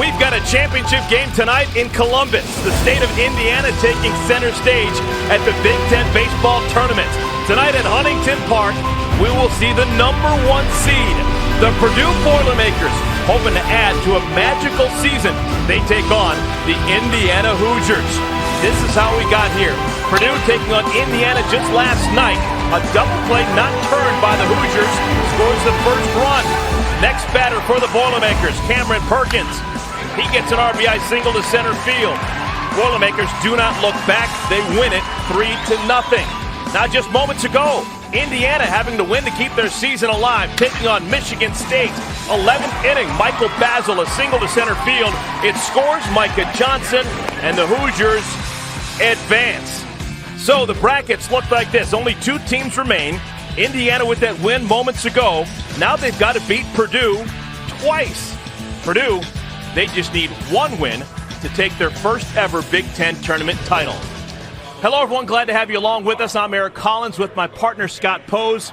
We've got a championship game tonight in Columbus. The state of Indiana taking center stage at the Big Ten baseball tournament. Tonight at Huntington Park, we will see the #1 seed, the Purdue Boilermakers, hoping to add to a magical season. They take on the Indiana Hoosiers. This is how we got here. Purdue taking on Indiana just last night. A double play not turned by the Hoosiers scores the first run. Next batter for the Boilermakers, Cameron Perkins. He gets an RBI single to center field. Boilermakers do not look back. They win it 3-0. Now just moments ago, Indiana having to win to keep their season alive, taking on Michigan State. 11th inning, Michael Basil, a single to center field. It scores Micah Johnson, and the Hoosiers advance. So the brackets look like this. Only 2 teams remain. Indiana with that win moments ago. Now they've got to beat Purdue twice. Purdue, they just need 1 win to take their first ever Big Ten tournament title. Hello, everyone. Glad to have you along with us. I'm Eric Collins with my partner, Scott Pose.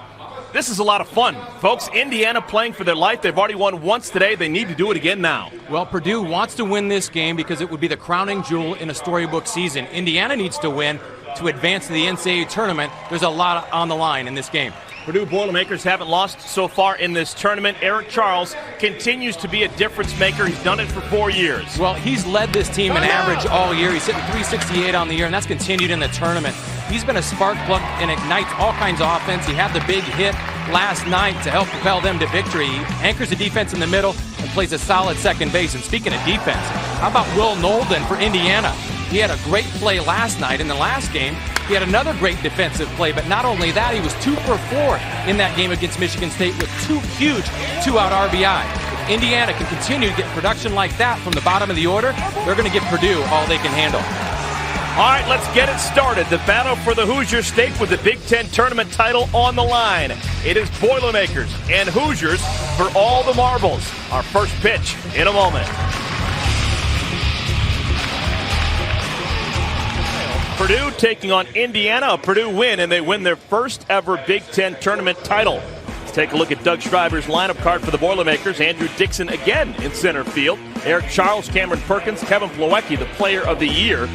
This is a lot of fun. Folks, Indiana playing for their life. They've already won once today. They need to do it again now. Well, Purdue wants to win this game because it would be the crowning jewel in a storybook season. Indiana needs to win to advance to the NCAA tournament. There's a lot on the line in this game. Purdue Boilermakers haven't lost so far in this tournament. Eric Charles continues to be a difference maker. He's done it for 4 years. Well, he's led this team in average all year. He's hitting .368 on the year, and that's continued in the tournament. He's been a spark plug and ignites all kinds of offense. He had the big hit last night to help propel them to victory. He anchors the defense in the middle and plays a solid second base. And speaking of defense, how about Will Nolden for Indiana? He had a great play last night. In the last game, he had another great defensive play, but not only that, he was 2 for 4 in that game against Michigan State with 2 huge 2-out RBI. If Indiana can continue to get production like that from the bottom of the order, they're going to give Purdue all they can handle. All right, let's get it started. The battle for the Hoosier stake with the Big Ten tournament title on the line. It is Boilermakers and Hoosiers for all the marbles. Our first pitch in a moment. Purdue taking on Indiana, a Purdue win, and they win their first ever Big Ten tournament title. Let's take a look at Doug Schreiber's lineup card for the Boilermakers. Andrew Dixon again in center field. Eric Charles, Cameron Perkins, Kevin Plawecki, the player of the year.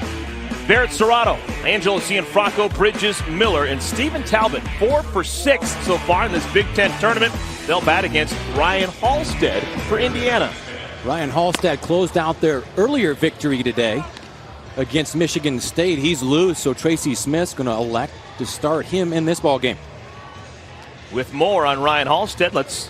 Barrett Serrato, Angelo Cianfrocco, Bridges, Miller, and Stephen Talbot, 4 for 6 so far in this Big Ten tournament. They'll bat against Ryan Halstead for Indiana. Ryan Halstead closed out their earlier victory today against Michigan State. He's loose, so Tracy Smith's going to elect to start him in this ball game. With more on Ryan Halstead, let's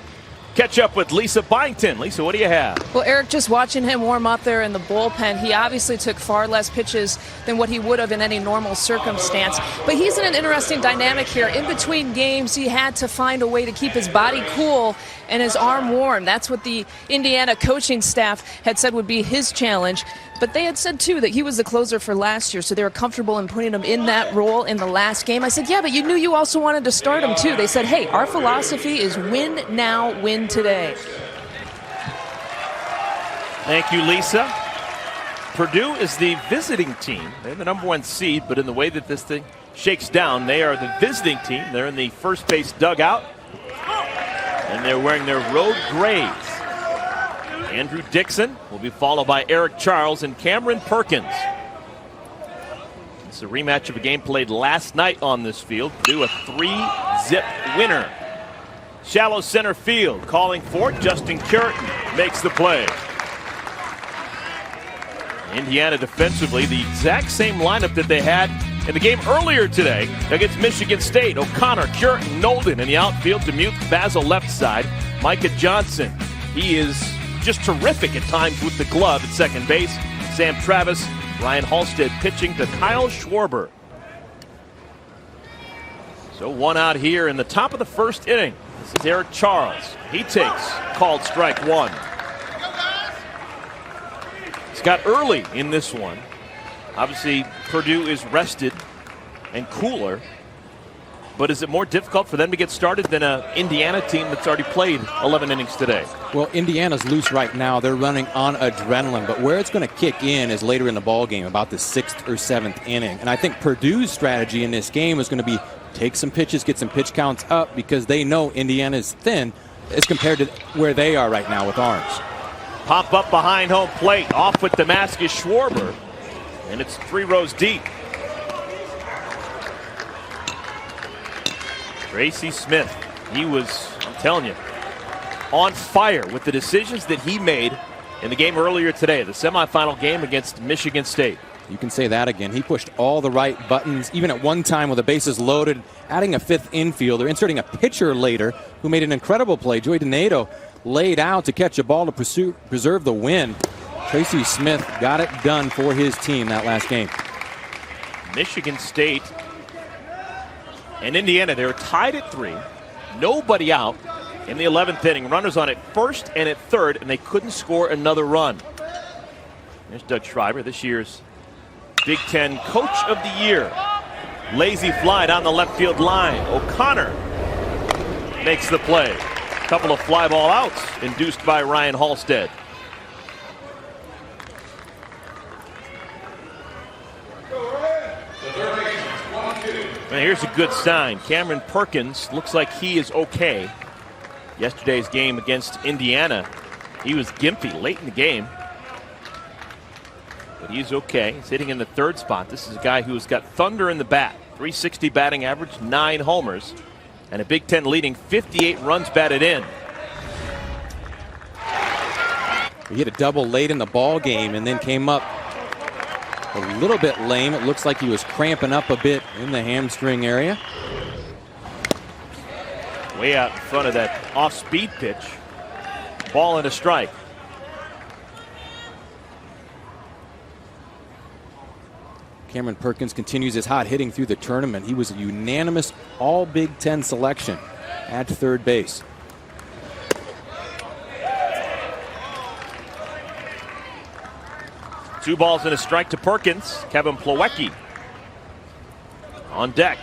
catch up with Lisa Byington. Lisa, what do you have? Well, Eric, just watching him warm up there in the bullpen, he obviously took far less pitches than what he would have in any normal circumstance. But he's in an interesting dynamic here. In between games, he had to find a way to keep his body cool and his arm warm. That's what the Indiana coaching staff had said would be his challenge. But they had said, too, that he was the closer for last year, so they were comfortable in putting him in that role in the last game. I said, yeah, but you knew you also wanted to start him, too. They said, hey, our philosophy is win now, win today. Thank you, Lisa. Purdue is the visiting team. They're the #1 seed, but in the way that this thing shakes down, they are the visiting team. They're in the first base dugout, and they're wearing their road grays. Andrew Dixon will be followed by Eric Charles and Cameron Perkins. It's a rematch of a game played last night on this field. Purdue a 3-zip winner. Shallow center field, calling for Justin Curtin makes the play. Indiana defensively, the exact same lineup that they had in the game earlier today against Michigan State. O'Connor, Curtin, Nolden in the outfield. Demuth, Basil left side. Micah Johnson, he is just terrific at times with the glove at second base. Sam Travis, Ryan Halstead pitching to Kyle Schwarber. So 1 out here in the top of the first inning. This is Eric Charles. He takes called strike 1. He's got early in this one. Obviously, Purdue is rested and cooler. But is it more difficult for them to get started than an Indiana team that's already played 11 innings today? Well, Indiana's loose right now. They're running on adrenaline. But where it's going to kick in is later in the ball game, about the 6th or 7th inning. And I think Purdue's strategy in this game is going to be take some pitches, get some pitch counts up, because they know Indiana's thin as compared to where they are right now with arms. Pop up behind home plate. Off with Damascus Schreiber. And it's 3 rows deep. Tracy Smith, he was, I'm telling you, on fire with the decisions that he made in the game earlier today, the semifinal game against Michigan State. You can say that again. He pushed all the right buttons, even at one time with the bases loaded, adding a 5th infielder, inserting a pitcher later who made an incredible play. Joey Donato laid out to catch a ball to preserve the win. Tracy Smith got it done for his team that last game. Michigan State and Indiana, they're tied at 3. Nobody out in the 11th inning. Runners on at first and at third, and they couldn't score another run. There's Doug Schreiber, this year's Big Ten Coach of the Year. Lazy fly down the left field line. O'Connor makes the play. A couple of fly ball outs induced by Ryan Halstead. And here's a good sign. Cameron Perkins looks like he is okay. Yesterday's game against Indiana, he was gimpy late in the game. But he's okay. He's hitting in the 3rd spot. This is a guy who's got thunder in the bat. 360 batting average, 9 homers, and a Big Ten leading 58 runs batted in. He hit a double late in the ball game and then came up a little bit lame. It looks like he was cramping up a bit in the hamstring area. Way out in front of that off-speed pitch. Ball and a strike. Cameron Perkins continues his hot hitting through the tournament. He was a unanimous all Big Ten selection at 3rd base. Two balls and a strike to Perkins. Kevin Plawecki on deck.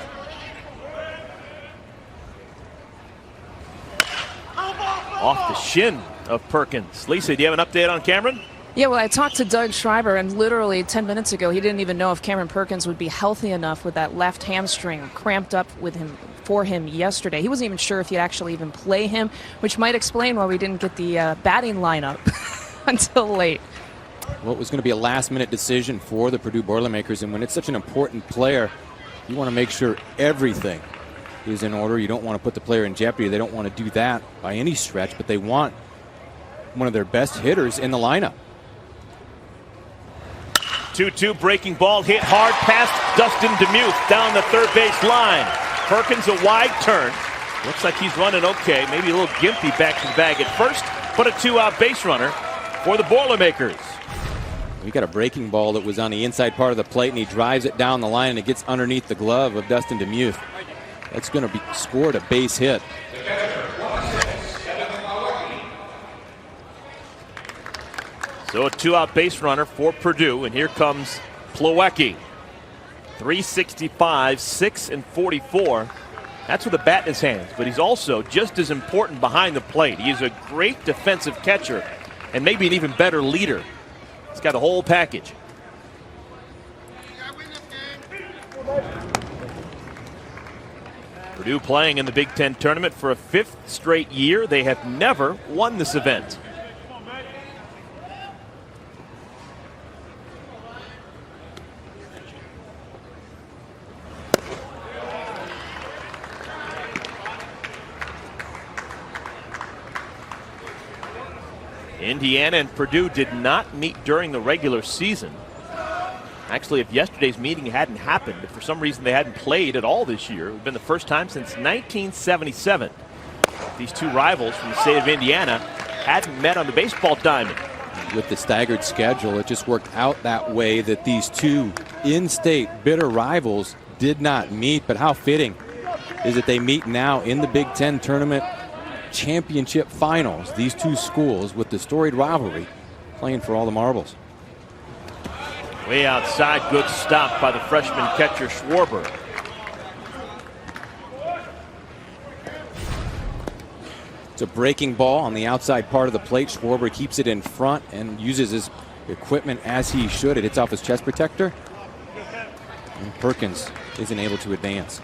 Off the shin of Perkins. Lisa, do you have an update on Cameron? Yeah, well, I talked to Doug Schreiber, and literally 10 minutes ago, he didn't even know if Cameron Perkins would be healthy enough with that left hamstring cramped up for him yesterday. He wasn't even sure if he'd actually even play him, which might explain why we didn't get the batting lineup until late. Well, it was going to be a last-minute decision for the Purdue Boilermakers, and when it's such an important player, you want to make sure everything is in order. You don't want to put the player in jeopardy. They don't want to do that by any stretch, but they want one of their best hitters in the lineup. 2-2 breaking ball hit hard past Dustin Demuth down the 3rd base line. Perkins a wide turn. Looks like he's running okay. Maybe a little gimpy back to the bag at first, but a 2-out base runner for the Boilermakers. We got a breaking ball that was on the inside part of the plate, and he drives it down the line, and it gets underneath the glove of Dustin Demuth. That's going to be scored a base hit. So a 2-out base runner for Purdue, and here comes Plawecki. 365, 6 and 44. That's with a bat in his hands, but he's also just as important behind the plate. He is a great defensive catcher and maybe an even better leader. He's got a whole package. Purdue playing in the Big Ten tournament for a 5th straight year. They have never won this event. Indiana and Purdue did not meet during the regular season. Actually, if yesterday's meeting hadn't happened, if for some reason they hadn't played at all this year, it would have been the first time since 1977 these two rivals from the state of Indiana hadn't met on the baseball diamond. With the staggered schedule, it just worked out that way that these two in-state bitter rivals did not meet. But how fitting is that they meet now in the Big Ten tournament championship finals, these two schools with the storied rivalry playing for all the marbles. Way outside, good stop by the freshman catcher Schreiber. It's a breaking ball on the outside part of the plate. Schreiber keeps it in front and uses his equipment as he should. It hits off his chest protector, and Perkins isn't able to advance.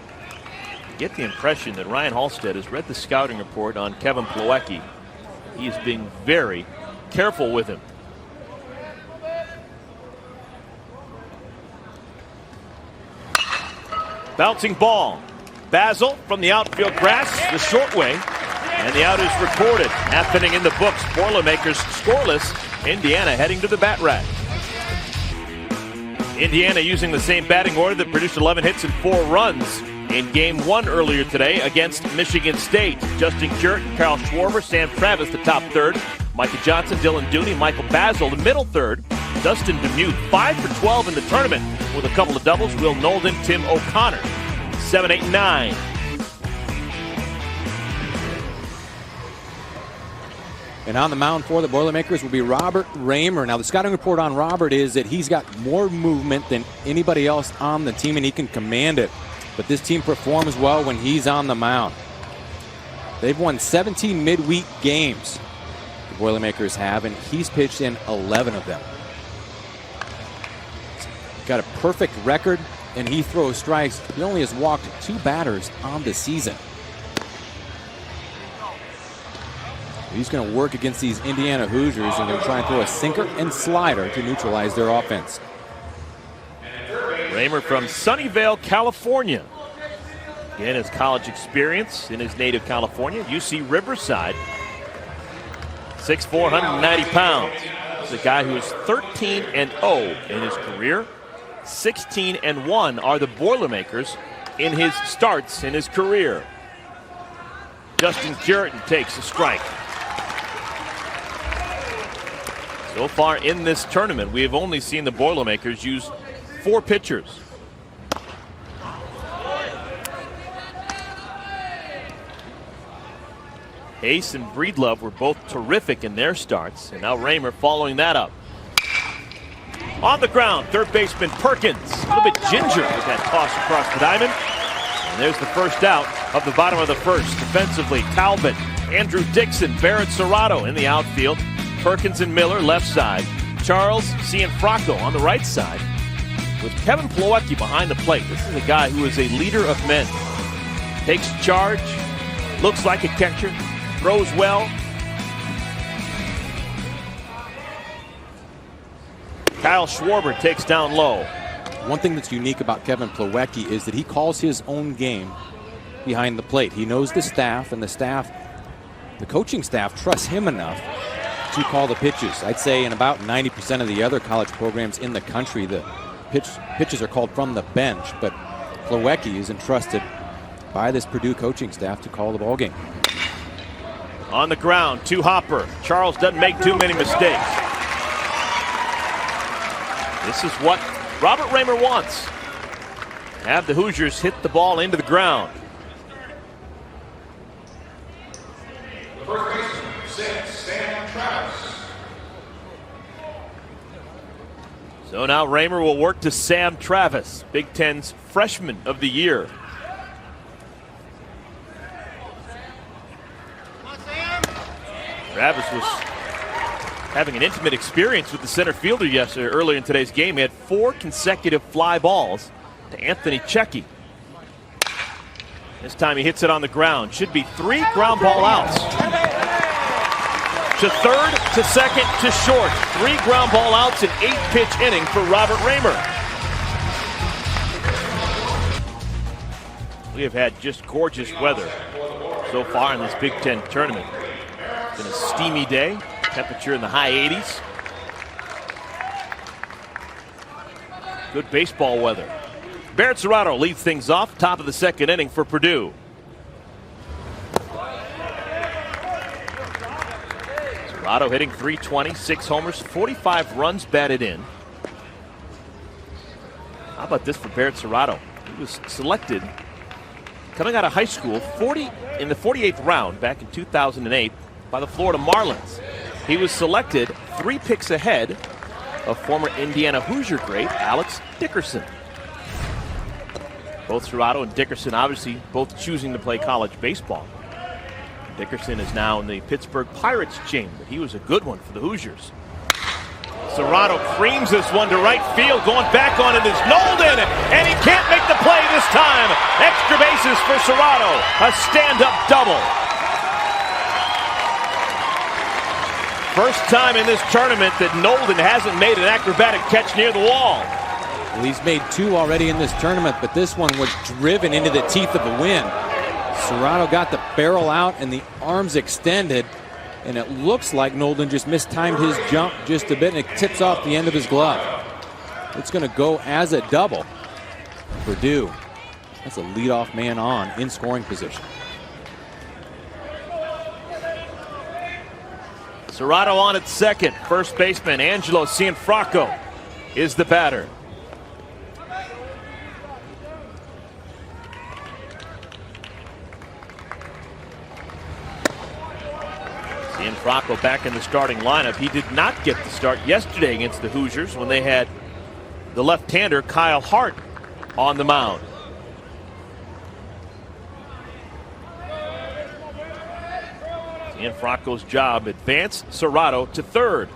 Get the impression that Ryan Halstead has read the scouting report on Kevin Plawecki. He is being very careful with him. Bouncing ball. Basil from the outfield grass, the short way, and the out is recorded. Happening in the books. Boilermakers scoreless. Indiana heading to the bat rack. Indiana using the same batting order that produced 11 hits and 4 runs in Game 1 earlier today against Michigan State. Justin Curtin, Carl Schreiber, Sam Travis, the top third. Micah Johnson, Dylan Dooney, Michael Basil, the middle third. Dustin Demuth, 5 for 12 in the tournament with a couple of doubles. Will Nolden, Tim O'Connor, 7, 8, 9. And on the mound for the Boilermakers will be Robert Raymer. Now, the scouting report on Robert is that he's got more movement than anybody else on the team, and he can command it. But this team performs well when he's on the mound. They've won 17 midweek games, the Boilermakers have, and he's pitched in 11 of them. Got a perfect record, and he throws strikes. He only has walked 2 batters on the season. He's going to work against these Indiana Hoosiers and going to try and throw a sinker and slider to neutralize their offense. Raymer from Sunnyvale, California. Again, his college experience in his native California, UC Riverside. 6'4", 190 pounds. He's a guy who is 13-0 in his career. 16-1 are the Boilermakers in his starts in his career. Justin Curtin takes a strike. So far in this tournament, we have only seen the Boilermakers use 4 pitchers. Ace and Breedlove were both terrific in their starts, and now Raymer following that up. On the ground, third baseman Perkins, a little bit ginger with that toss across the diamond. And there's the first out of the bottom of the first. Defensively, Talbot, Andrew Dixon, Barrett Serrato in the outfield. Perkins and Miller left side. Charles Cianfrocco on the right side. With Kevin Plawecki behind the plate. This is a guy who is a leader of men. Takes charge, looks like a catcher, throws well. Kyle Schreiber takes down low. One thing that's unique about Kevin Plawecki is that he calls his own game behind the plate. He knows the staff, and the coaching staff trusts him enough to call the pitches. I'd say in about 90% of the other college programs in the country, the pitches are called from the bench, but Plawecki is entrusted by this Purdue coaching staff to call the ball game. On the ground, to Hopper. Charles doesn't make too many mistakes. This is what Robert Raymer wants. Have the Hoosiers hit the ball into the ground. So now Raymer will work to Sam Travis, Big Ten's freshman of the year. Travis was having an intimate experience with the center fielder earlier in today's game. He had 4 consecutive fly balls to Anthony Checky. This time he hits it on the ground. Should be 3 ground ball outs. To third, to second, to short. 3 ground ball outs in 8-pitch inning for Robert Raymer. We have had just gorgeous weather so far in this Big Ten tournament. It's been a steamy day, temperature in the high 80s. Good baseball weather. Barrett Serrato leads things off, top of the second inning for Purdue. Serrato hitting .320, 6 homers, 45 runs batted in. How about this for Barrett Serrato? He was selected coming out of high school in the 48th round back in 2008 by the Florida Marlins. He was selected 3 picks ahead of former Indiana Hoosier great Alex Dickerson. Both Serrato and Dickerson obviously both choosing to play college baseball. Dickerson is now in the Pittsburgh Pirates chain, but he was a good one for the Hoosiers. Serrato creams this one to right field. Going back on it is Nolden, and he can't make the play this time. Extra bases for Serrato. A stand-up double. First time in this tournament that Nolden hasn't made an acrobatic catch near the wall. Well, he's made 2 already in this tournament, but this one was driven into the teeth of the wind. Serrato got the barrel out and the arms extended, and it looks like Nolden just mistimed his jump just a bit, and it tips off the end of his glove. It's going to go as a double. Purdue, that's a leadoff man on in scoring position. Serrato on at second. First baseman Angelo Cianfrocco is the batter. Cianfrocco back in the starting lineup. He did not get the start yesterday against the Hoosiers when they had the left-hander Kyle Hart on the mound. Cianfrocco's job, advance Serrato to third.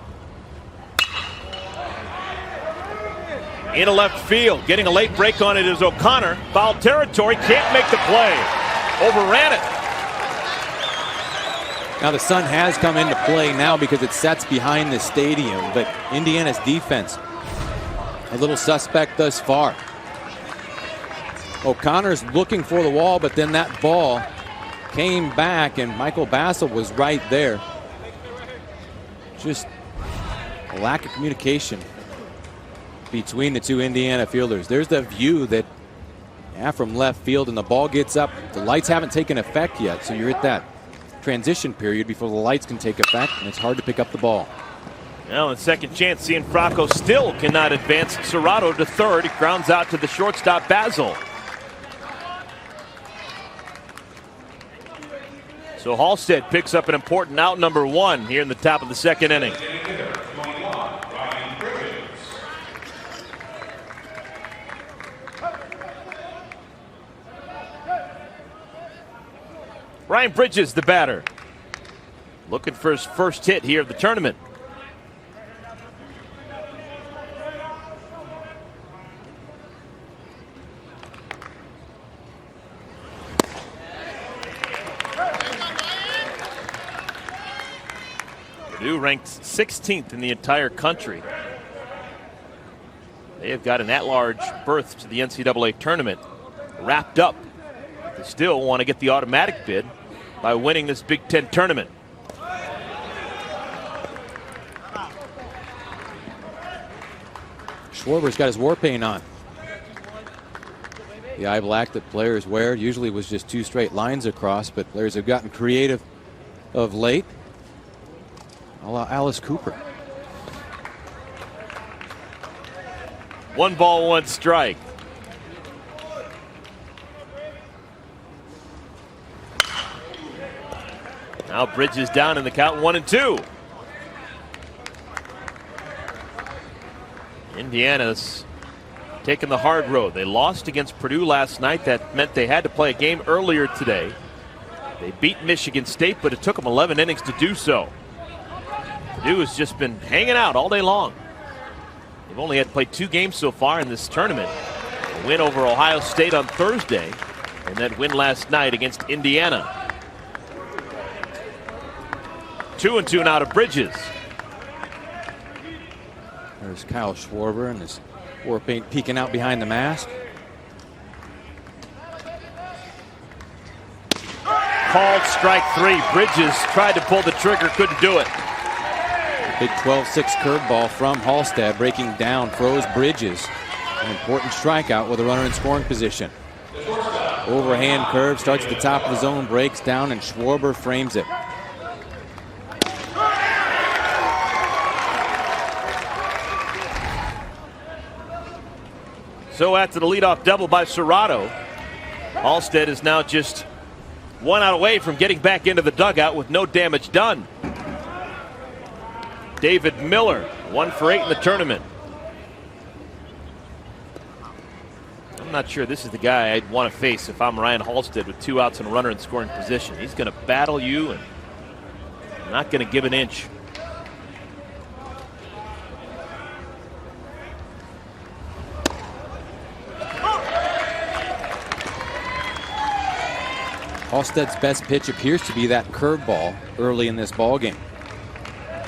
Into left field, getting a late break on it is O'Connor. Foul territory, can't make the play. Overran it. Now the sun has come into play now because it sets behind the stadium, but Indiana's defense, a little suspect thus far. O'Connor's looking for the wall, but then that ball came back and Michael Bassel was right there. Just a lack of communication between the two Indiana fielders. There's the view that from left field, and the ball gets up. The lights haven't taken effect yet, so you're at that transition period before the lights can take effect, and it's hard to pick up the ball. Now in second chance, Cianfrocco still cannot advance Serrato to third. He grounds out to the shortstop Basil. So Halstead picks up an important out, number 1 here in the top of the second inning. Ryan Bridges, the batter, looking for his first hit here of the tournament. Purdue ranked 16th in the entire country. They have got an at-large berth to the NCAA tournament wrapped up. They still want to get the automatic bid by winning this Big Ten tournament. Schwarber's got his war paint on. The eye black that players wear usually was just 2 straight lines across, but players have gotten creative of late. A la Alice Cooper. 1 ball, 1 strike. Now Bridges down in the count, 1-2. Indiana's taking the hard road. They lost against Purdue last night. That meant they had to play a game earlier today. They beat Michigan State, but it took them 11 innings to do so. Purdue has just been hanging out all day long. They've only had to play 2 games so far in this tournament. A win over Ohio State on Thursday, and that win last night against Indiana. 2-2 now to Bridges. There's Kyle Schwarber and his war paint peeking out behind the mask. Called strike 3. Bridges tried to pull the trigger, couldn't do it. Big 12-6 curveball from Halstead, breaking down, froze Bridges. An important strikeout with a runner in scoring position. Overhand curve, starts at the top of the zone, breaks down, and Schwarber frames it. So after the leadoff double by Serrato, Halstead is now just 1 out away from getting back into the dugout with no damage done. David Miller, 1 for 8 in the tournament. I'm not sure this is the guy I'd want to face if I'm Ryan Halstead with 2 outs and a runner in scoring position. He's going to battle you and not going to give an inch. Halstead's best pitch appears to be that curveball early in this ball game.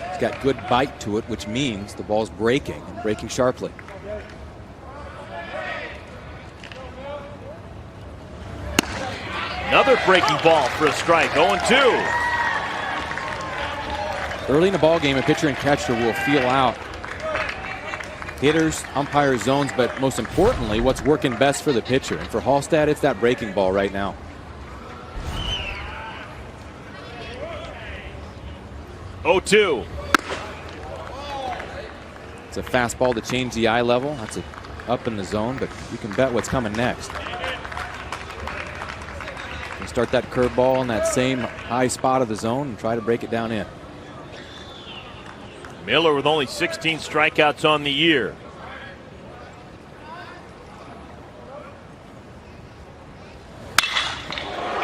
He's got good bite to it, which means the ball's breaking and breaking sharply. Another breaking ball for a strike, 0-2. Early in the ball game, a pitcher and catcher will feel out hitters, umpire zones, but most importantly, what's working best for the pitcher. And for Hallstad, it's that breaking ball right now. Oh-2. It's a fastball to change the eye level. That's up in the zone, but you can bet what's coming next. You start that curveball in that same high spot of the zone and try to break it down in. Miller with only 16 strikeouts on the year.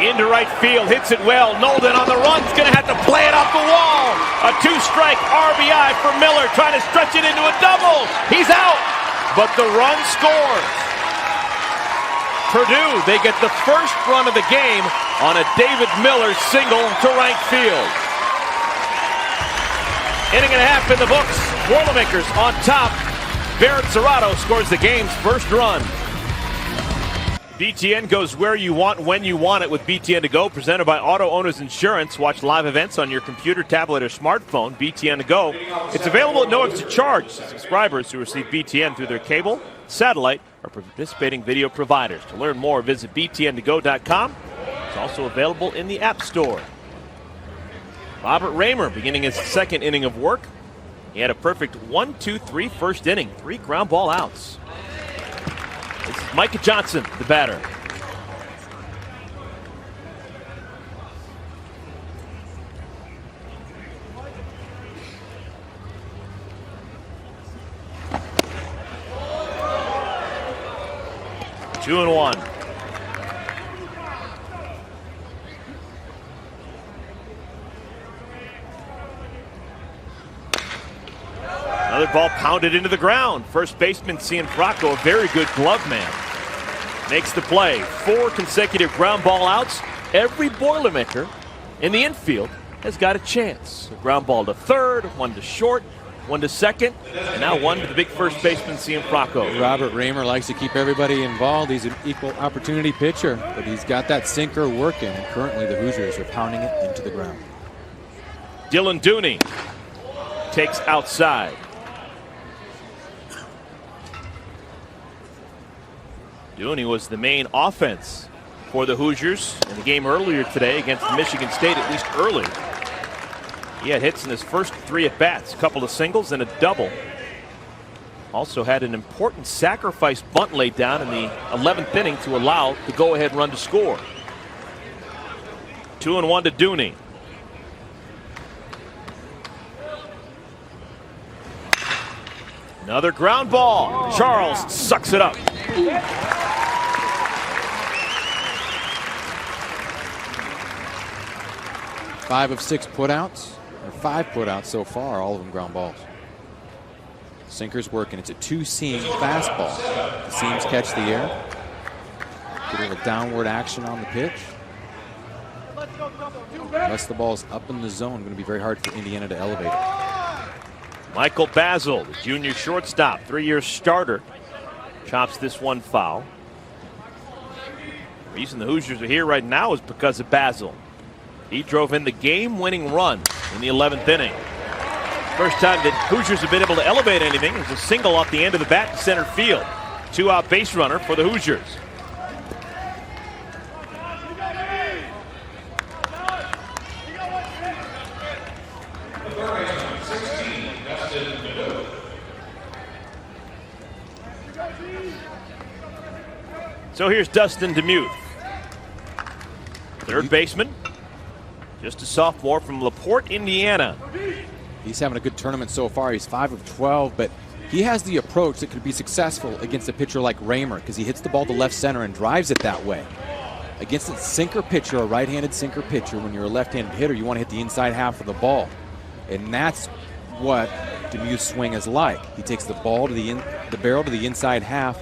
Into right field, hits it well. Nolden on the run, is going to have to play it off the wall. A two-strike RBI for Miller, trying to stretch it into a double. He's out, but the run scores. Purdue, they get the first run of the game on a David Miller single to right field. Inning and a half in the books. Boilermakers on top. Barrett Serrato scores the game's first run. BTN goes where you want, when you want it with BTN to Go, presented by Auto Owners Insurance. Watch live events on your computer, tablet, or smartphone. BTN to Go. It's available at no extra charge to subscribers who receive BTN through their cable, satellite, or participating video providers. To learn more, visit btntogo.com. It's also available in the App Store. Robert Raymer beginning his second inning of work. He had a perfect 1-2-3 first inning, 3 ground ball outs. This is Micah Johnson, the batter. Two and one. Another ball pounded into the ground. First baseman Cianfrocco, a very good glove man, makes the play. 4 consecutive ground ball outs. Every Boilermaker in the infield has got a chance. A ground ball to third, 1 to short, 1 to second, and now 1 to the big first baseman Cianfrocco. Robert Raymer likes to keep everybody involved. He's an equal opportunity pitcher, but he's got that sinker working. Currently, the Hoosiers are pounding it into the ground. Dylan Dooney takes outside. Dooney was the main offense for the Hoosiers in the game earlier today against Michigan State, at least early. He had hits in his first 3 at-bats, a couple of singles and a double. Also had an important sacrifice bunt laid down in the 11th inning to allow the go-ahead run to score. 2-1 to Dooney. Another ground ball. Charles sucks it up. 5 of 6 putouts, or 5 putouts so far, all of them ground balls. Sinker's working. It's a 2-seam fastball. The seams catch the air. Get a little downward action on the pitch. Unless the ball's up in the zone, going to be very hard for Indiana to elevate it. Michael Basil, the junior shortstop, 3-year starter, chops this one foul. The reason the Hoosiers are here right now is because of Basil. He drove in the game-winning run in the 11th inning. First time that Hoosiers have been able to elevate anything is a single off the end of the bat to center field. 2-out base runner for the Hoosiers. So here's Dustin Demuth, third baseman, just a sophomore from LaPorte, Indiana. He's having a good tournament so far. He's 5 of 12, but he has the approach that could be successful against a pitcher like Raymer because he hits the ball to left center and drives it that way. Against a sinker pitcher, a right-handed sinker pitcher, when you're a left-handed hitter, you want to hit the inside half of the ball. And that's what Demuth's swing is like. He takes the ball to the barrel to the inside half,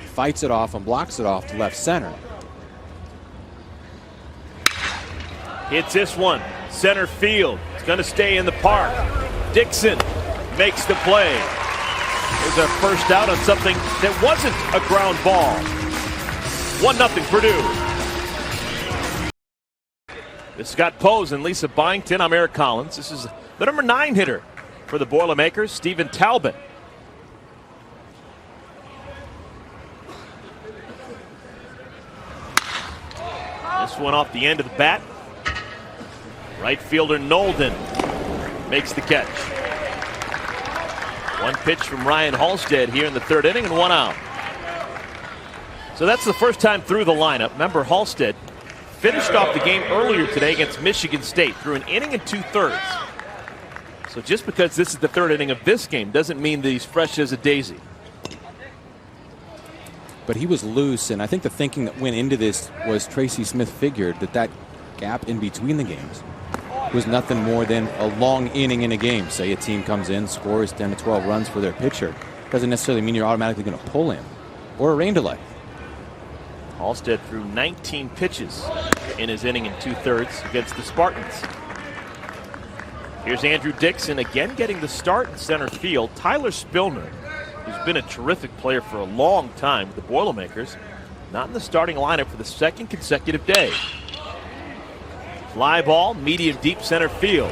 fights it off and blocks it off to left center. Hits this one, center field. It's going to stay in the park. Dixon makes the play. There's a first out on something that wasn't a ground ball. 1-0 Purdue. This is Scott Pose and Lisa Byington. I'm Eric Collins. This is the number 9 hitter for the Boilermakers, Stephen Talbot. This one off the end of the bat. Right fielder Nolden makes the catch. One pitch from Ryan Halstead here in the 3rd inning and 1 out. So that's the first time through the lineup. Remember, Halstead finished off the game earlier today against Michigan State through an inning and 2/3. So just because this is the 3rd inning of this game doesn't mean that he's fresh as a daisy. But he was loose, and I think the thinking that went into this was Tracy Smith figured that gap in between the games was nothing more than a long inning in a game. Say a team comes in, scores 10 to 12 runs for their pitcher. Doesn't necessarily mean you're automatically going to pull him. Or a rain delay. Halstead threw 19 pitches in his inning and 2/3 against the Spartans. Here's Andrew Dixon again getting the start in center field. Tyler Spillner, who's been a terrific player for a long time with the Boilermakers, not in the starting lineup for the 2nd consecutive day. Fly ball, medium deep center field.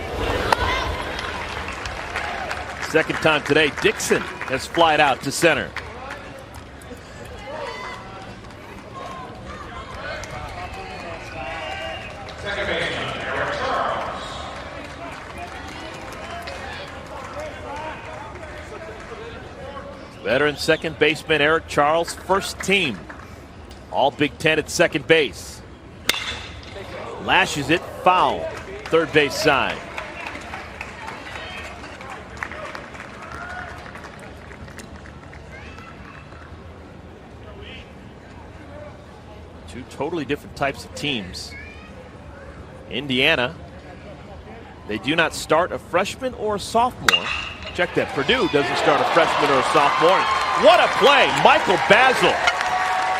Second time today, Dixon has flied out to center. Veteran second baseman Eric Charles, first team. All Big Ten at second base. Lashes it, foul, 3rd base side. Two totally different types of teams. Indiana, they do not start a freshman or a sophomore. Check that. Purdue doesn't start a freshman or a sophomore. What a play. Michael Basil.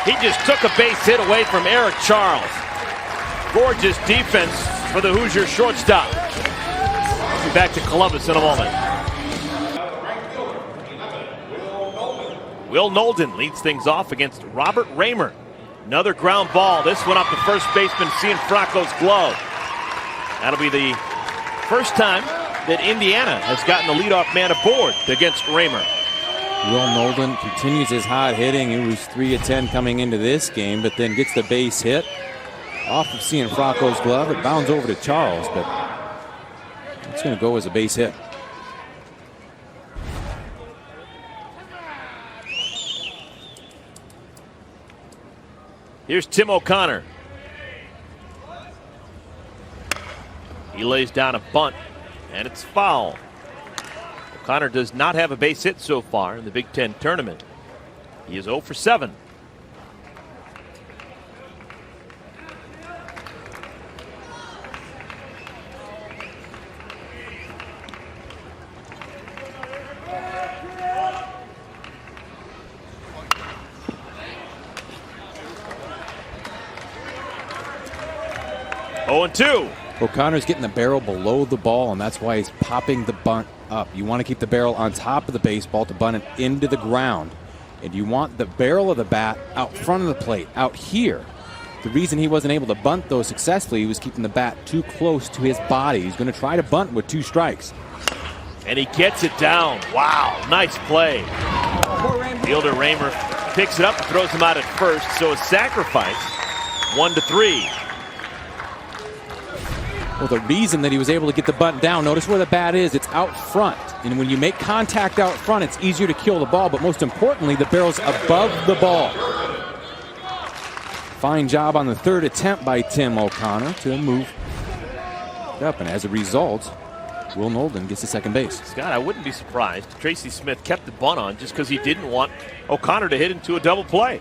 He just took a base hit away from Eric Charles. Gorgeous defense for the Hoosier shortstop. We'll be back to Columbus in a moment. Will Nolden leads things off against Robert Raymer. Another ground ball. This one off the first baseman, Cianfrocco's glove. That'll be the first time that Indiana has gotten the leadoff man aboard against Raymer. Will Nolden continues his hot hitting. He was 3 of 10 coming into this game, but then gets the base hit off of Cianfrocco's glove. It bounds over to Charles, but it's going to go as a base hit. Here's Tim O'Connor. He lays down a bunt, and it's foul. O'Connor does not have a base hit so far in the Big Ten tournament. He is 0 for 7. Oh, and 2. O'Connor's getting the barrel below the ball, and that's why he's popping the bunt up. You want to keep the barrel on top of the baseball to bunt it into the ground. And you want the barrel of the bat out front of the plate, out here. The reason he wasn't able to bunt those successfully, he was keeping the bat too close to his body. He's going to try to bunt with 2 strikes. And he gets it down. Wow, nice play. Fielder Raymer picks it up and throws him out at first, so a sacrifice, 1-3. Well, the reason that he was able to get the bunt down, notice where the bat is, it's out front. And when you make contact out front, it's easier to kill the ball, but most importantly, the barrel's above the ball. Fine job on the 3rd attempt by Tim O'Connor to move up, and as a result, Will Nolden gets to second base. Scott, I wouldn't be surprised if Tracy Smith kept the bunt on just because he didn't want O'Connor to hit into a double play.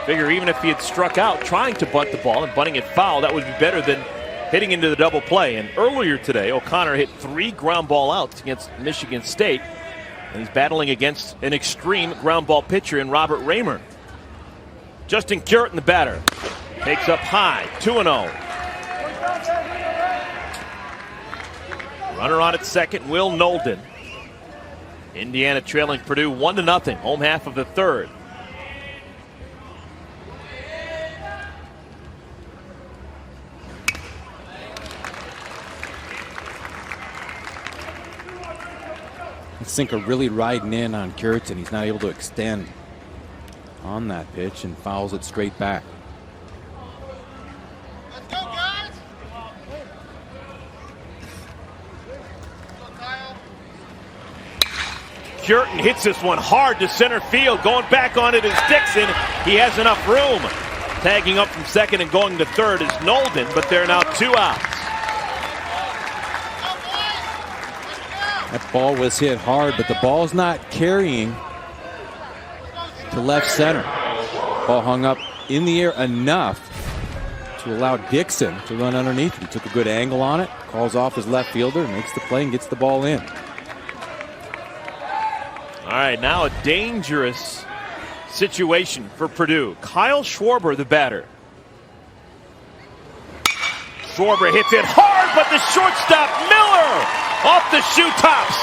Figure even if he had struck out trying to bunt the ball and bunting it foul, that would be better than hitting into the double play. And earlier today, O'Connor hit 3 ground ball outs against Michigan State. And he's battling against an extreme ground ball pitcher in Robert Raymer. Justin Curran, the batter, takes up high, 2-0. Runner on at second, Will Nolden. Indiana trailing Purdue 1-0, home half of the third. Sinker really riding in on Curtin. He's not able to extend on that pitch and fouls it straight back. Let's go, guys! Curtin hits this one hard to center field. Going back on it is Dixon. He has enough room. Tagging up from second and going to third is Nolden, but there are now 2 outs. That ball was hit hard, but the ball's not carrying to left center. Ball hung up in the air enough to allow Dixon to run underneath. He took a good angle on it, calls off his left fielder, makes the play and gets the ball in. All right, now a dangerous situation for Purdue. Kyle Schreiber, the batter. Schreiber hits it hard, but the shortstop, Miller, off the shoe tops.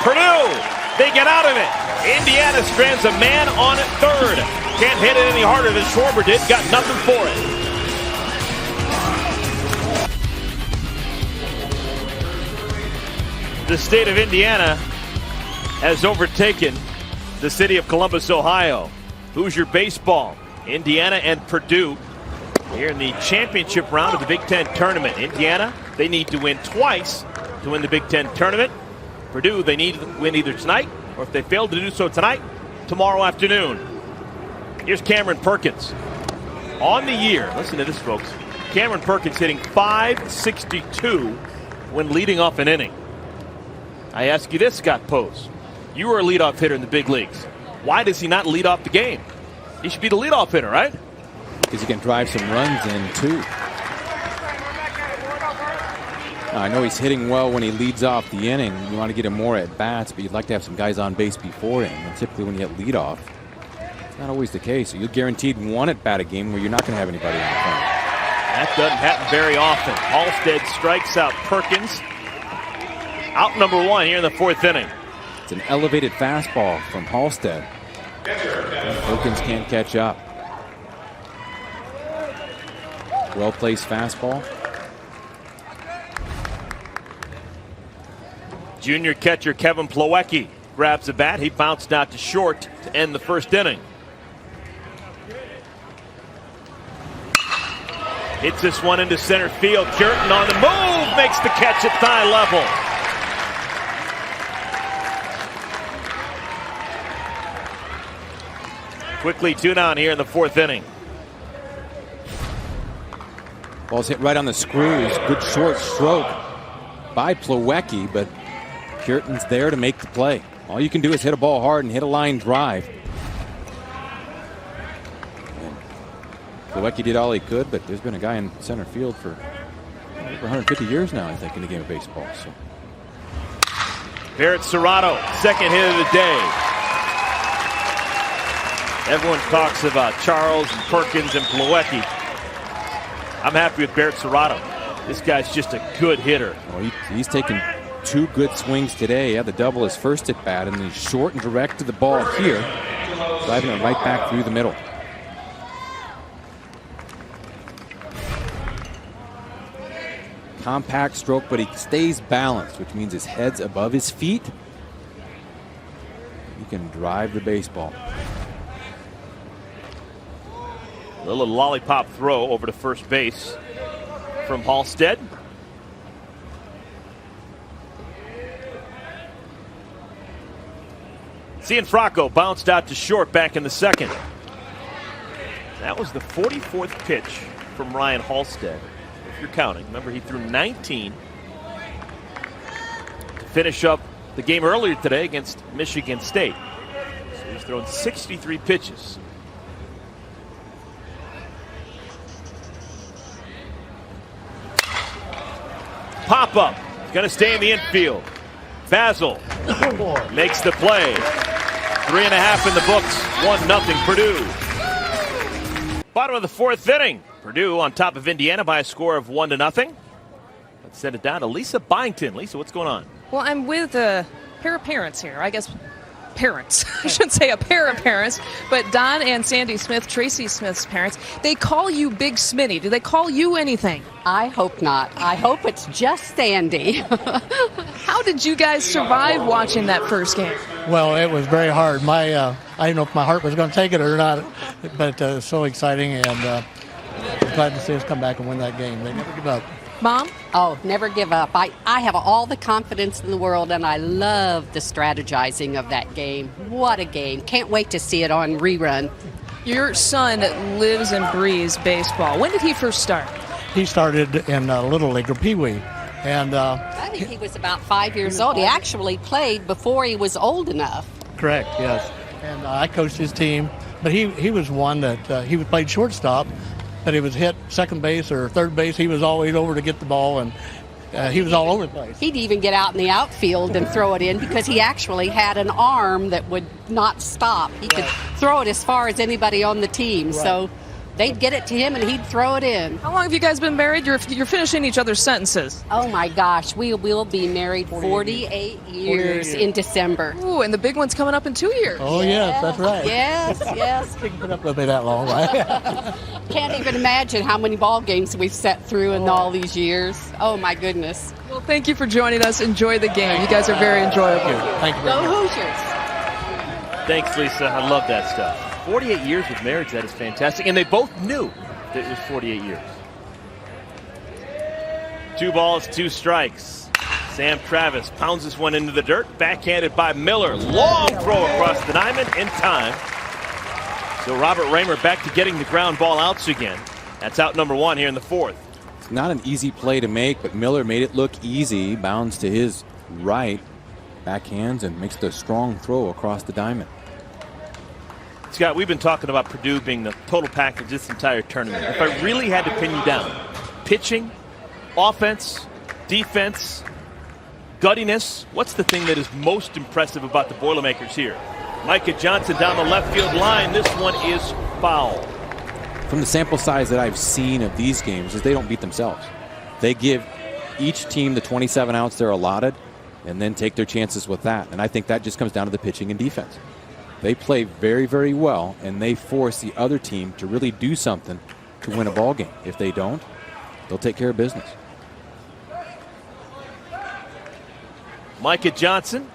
Purdue, they get out of it. Indiana strands a man on at third. Can't hit it any harder than Schreiber did. Got nothing for it. The state of Indiana has overtaken the city of Columbus, Ohio. Hoosier baseball, Indiana and Purdue here in the championship round of the Big Ten tournament. Indiana, they need to win twice to win the Big Ten tournament. Purdue, they need to win either tonight, or if they fail to do so tonight, tomorrow afternoon. Here's Cameron Perkins. On the year, listen to this, folks. Cameron Perkins hitting .562 when leading off an inning. I ask you this, Scott Pose. You were a leadoff hitter in the big leagues. Why does he not lead off the game? He should be the leadoff hitter, right? Because he can drive some runs in, too. I know he's hitting well when he leads off the inning. You want to get him more at bats, but you'd like to have some guys on base before him. And typically when you hit leadoff, it's not always the case. So you're guaranteed one at bat a game where you're not going to have anybody on the phone. That doesn't happen very often. Halstead strikes out Perkins. Out number 1 here in the 4th inning. It's an elevated fastball from Halstead. Perkins can't catch up. Well-placed fastball. Junior catcher Kevin Plawecki grabs the bat. He bounced out to short to end the 1st inning. Hits this one into center field. Curtin on the move, makes the catch at thigh level. Quickly 2 down here in the 4th inning. Ball's hit right on the screws. Good short stroke by Plawecki, but Curtin's there to make the play. All you can do is hit a ball hard and hit a line drive. And Plawecki did all he could, but there's been a guy in center field for over 150 years now, I think, in the game of baseball. So. Barrett Serrato, 2nd hit of the day. Everyone talks about Charles and Perkins and Plawecki. I'm happy with Barrett Serrato. This guy's just a good hitter. Well, he's taken 2 good swings today. He had the double his first at bat, and he's short and direct to the ball here, driving it right back through the middle. Compact stroke, but he stays balanced, which means his head's above his feet. He can drive the baseball. A little lollipop throw over to first base from Halstead. Cianfrocco bounced out to short back in the 2nd. That was the 44th pitch from Ryan Halstead, if you're counting. Remember, he threw 19 to finish up the game earlier today against Michigan State. So he's thrown 63 pitches. Pop-up. He's going to stay in the infield. Basil makes the play. 3.5 in the books. 1-0 Purdue. Bottom of the 4th inning. Purdue on top of Indiana by a score of 1-0. Let's send it down to Lisa Byington. Lisa, what's going on? Well, I'm with a pair of parents here. I guess parents. I shouldn't say a pair of parents, but Don and Sandy Smith, Tracy Smith's parents, they call you Big Smitty. Do they call you anything? I hope not. I hope it's just Sandy. How did you guys survive watching that first game? Well, it was very hard. I didn't know if my heart was going to take it or not, but it was so exciting, and glad to see us come back and win that game. They never give up. Mom? Oh, never give up. I have all the confidence in the world, and I love the strategizing of that game. What a game. Can't wait to see it on rerun. Your son lives and breathes baseball. When did he first start? He started in Little League or Pee Wee. And I think he was about 5 years old. He actually played before he was old enough. correct, yes. And I coached his team, but he was one that he played shortstop, but he was hit second base or third base. He was always over to get the ball, and he was all over the place. He'd even get out in the outfield and throw it in because he actually had an arm that would not stop. He could throw it as far as anybody on the team. Right. So they'd get it to him and he'd throw it in. How long have you guys been married? You're finishing each other's sentences. Oh my gosh, we will be married 48 years in December. Ooh, and the big one's coming up in 2 years. Oh, yes, that's right. Yes. Didn't put up with me that long, right? Can't even imagine how many ball games we've sat through in all these years. Oh my goodness. Well, thank you for joining us. Enjoy the game. You guys are very enjoyable. Thank you very Go much. Hoosiers. Thanks, Lisa. I love that stuff. 48 years of marriage, that is fantastic. And they both knew that it was 48 years. 2 balls, 2 strikes. Sam Travis pounds this one into the dirt. Backhanded by Miller. Long throw across the diamond in time. So Robert Raymer back to getting the ground ball outs again. That's out number 1 here in the 4th. It's not an easy play to make, but Miller made it look easy. Bounds to his right, backhands, and makes the strong throw across the diamond. Scott, we've been talking about Purdue being the total package this entire tournament. If I really had to pin you down, pitching, offense, defense, guttiness, what's the thing that is most impressive about the Boilermakers here? Micah Johnson down the left field line. This one is foul. From the sample size that I've seen of these games is they don't beat themselves. They give each team the 27 outs they're allotted and then take their chances with that. And I think that just comes down to the pitching and defense. They play very, very well, and they force the other team to really do something to win a ball game. If they don't, they'll take care of business. Micah Johnson,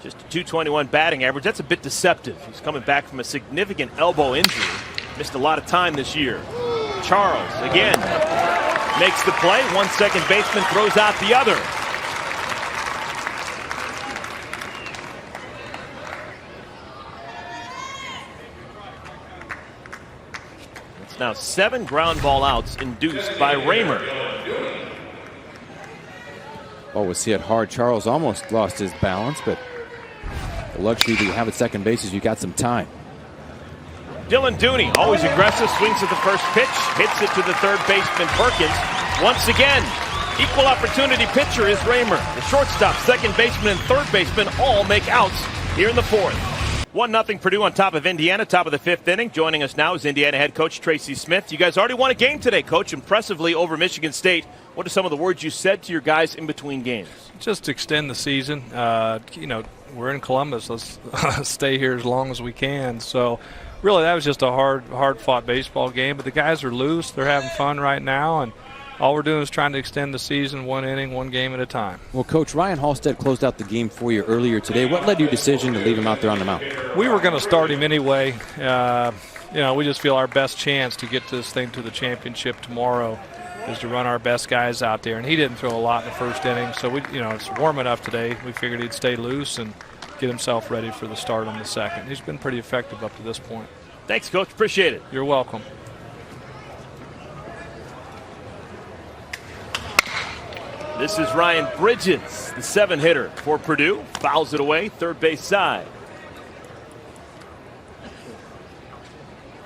just a .221 batting average. That's a bit deceptive. He's coming back from a significant elbow injury. Missed a lot of time this year. Charles, again, makes the play. One second baseman throws out the other. Now 7 ground ball outs induced by Raymer. Oh, was hit hard. Charles almost lost his balance, but the luxury that you have at second base is you got some time. Dylan Dooney, always aggressive, swings at the first pitch, hits it to the third baseman Perkins. Once again, equal opportunity pitcher is Raymer. The shortstop, second baseman, and third baseman all make outs here in the 4th. 1-0 Purdue on top of Indiana, top of the 5th inning. Joining us now is Indiana head coach Tracy Smith. You guys already won a game today, Coach, impressively over Michigan State. What are some of the words you said to your guys in between games? Just extend the season. We're in Columbus. Let's stay here as long as we can. So, really, that was just a hard-fought baseball game. But the guys are loose. They're having fun right now, and all we're doing is trying to extend the season 1 inning, 1 game at a time. Well, Coach, Ryan Halstead closed out the game for you earlier today. What led to your decision to leave him out there on the mound? We were going to start him anyway. We just feel our best chance to get this thing to the championship tomorrow is to run our best guys out there. And he didn't throw a lot in the first inning, so it's warm enough today. We figured he'd stay loose and get himself ready for the start in the second. He's been pretty effective up to this point. Thanks, Coach. Appreciate it. You're welcome. This is Ryan Bridges, the 7-hitter for Purdue. Fouls it away, third base side.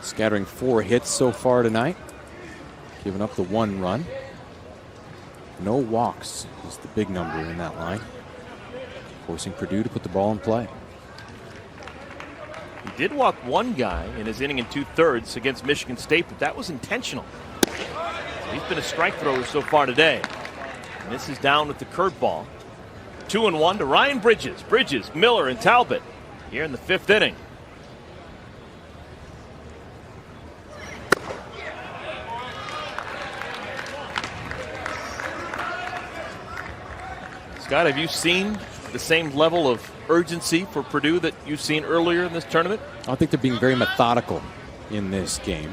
Scattering 4 hits so far tonight. Giving up the 1 run. No walks is the big number in that line. Forcing Purdue to put the ball in play. He did walk 1 guy in his inning and 2/3 against Michigan State, but that was intentional. So he's been a strike thrower so far today. Misses down with the curveball. 2-1 to Ryan Bridges. Bridges, Miller, and Talbot here in the 5th inning. Scott, have you seen the same level of urgency for Purdue that you've seen earlier in this tournament? I think they're being very methodical in this game.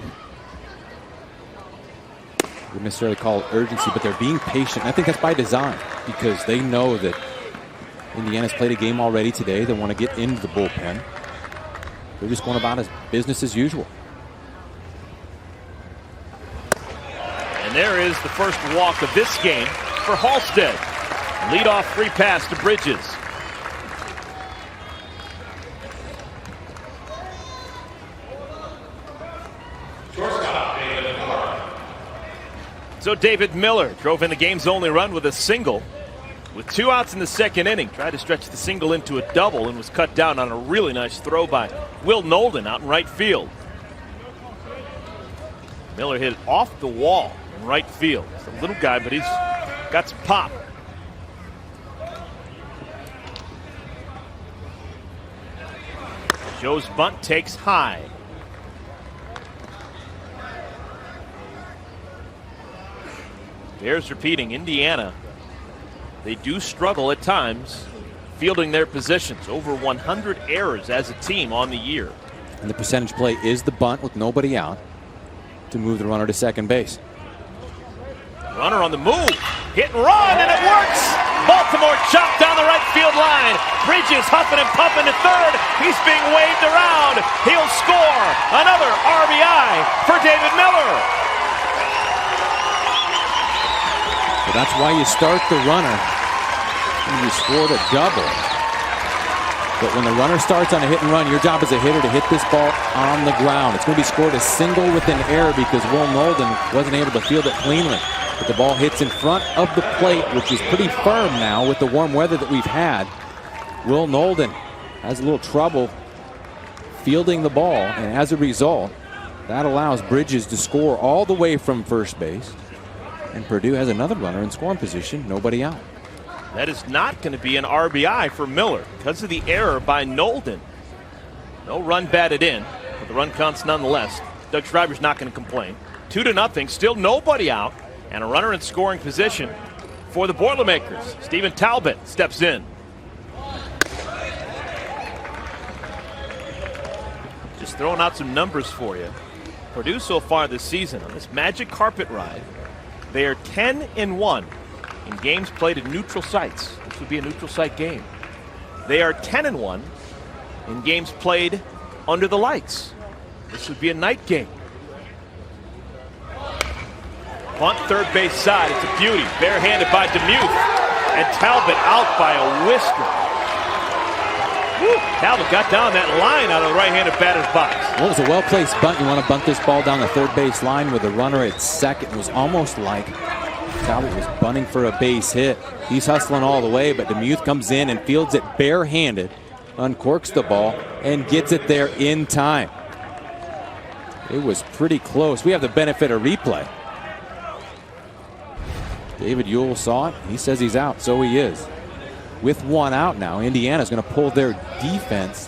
I wouldn't necessarily call it urgency, but they're being patient. I think that's by design because they know that Indiana's played a game already today. They want to get into the bullpen. They're just going about as business as usual. And there is the first walk of this game for Halstead. Leadoff free pass to Bridges. So David Miller drove in the game's only run with a single. With 2 outs in the 2nd inning, tried to stretch the single into a double and was cut down on a really nice throw by Will Nolden out in right field. Miller hit it off the wall in right field. He's a little guy, but he's got some pop. Joe's bunt takes high. Bears repeating, Indiana, they do struggle at times fielding their positions. Over 100 errors as a team on the year. And the percentage play is the bunt with nobody out to move the runner to second base. Runner on the move. Hit and run, and it works! Baltimore chopped down the right field line. Bridges huffing and puffing to third. He's being waved around. He'll score another RBI for David Miller. So that's why you start the runner when you scored a double. But when the runner starts on a hit and run, your job as a hitter to hit this ball on the ground. It's going to be scored a single with an error because Will Nolden wasn't able to field it cleanly. But the ball hits in front of the plate, which is pretty firm now with the warm weather that we've had. Will Nolden has a little trouble fielding the ball, and as a result, that allows Bridges to score all the way from first base. And Purdue has another runner in scoring position, nobody out. That is not going to be an RBI for Miller because of the error by Nolden. No run batted in, but the run counts nonetheless. Doug Schreiber's not going to complain. 2-0, still nobody out. And a runner in scoring position for the Boilermakers. Stephen Talbot steps in. Just throwing out some numbers for you. Purdue so far this season on this magic carpet ride, they are 10-1 in games played at neutral sites. This would be a neutral site game. They are 10-1 in games played under the lights. This would be a night game. Bunt third base side. It's a beauty. Barehanded by DeMuth. And Talbot out by a whisker. Woo. Talbot got down that line out of the right-handed batter's box. Well, it was a well-placed bunt. You want to bunt this ball down the third base line with a runner at second. It was almost like Talbot was bunting for a base hit. He's hustling all the way, but DeMuth comes in and fields it barehanded, uncorks the ball, and gets it there in time. It was pretty close. We have the benefit of replay. David Ewell saw it. He says he's out, so he is. With 1 out now, Indiana's going to pull their defense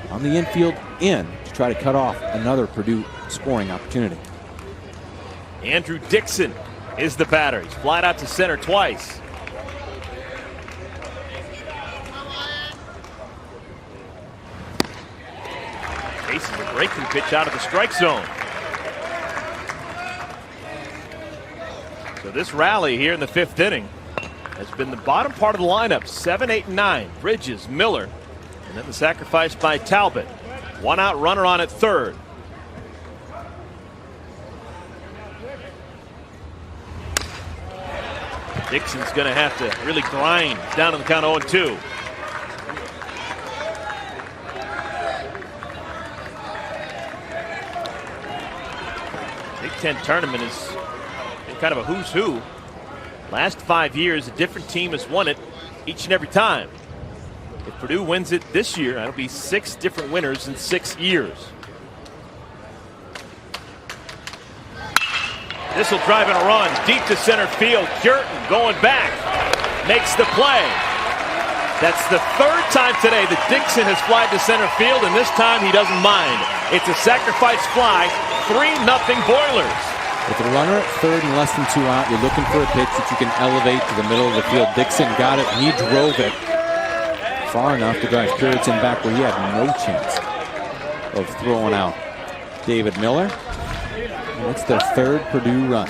on the infield in to try to cut off another Purdue scoring opportunity. Andrew Dixon is the batter. He's flied out to center twice. Faces a breaking pitch out of the strike zone. So this rally here in the 5th inning has been the bottom part of the lineup. 7, 8, and 9. Bridges, Miller, and then the sacrifice by Talbot. 1 out runner on at third. Dixon's going to have to really grind down on the count 0-2. Big Ten tournament is kind of a who's who. Last 5 years, a different team has won it each and every time. If Purdue wins it this year, that'll be 6 different winners in 6 years. This will drive in a run deep to center field. Curtin going back, makes the play. That's the third time today that Dixon has flied to center field, and this time he doesn't mind. It's a sacrifice fly, 3-0 Boilers. With a runner at third and less than 2 out, you're looking for a pitch that you can elevate to the middle of the field. Dixon got it, and he drove it far enough to drive Curtin back where he had no chance of throwing out David Miller. And it's their third Purdue run.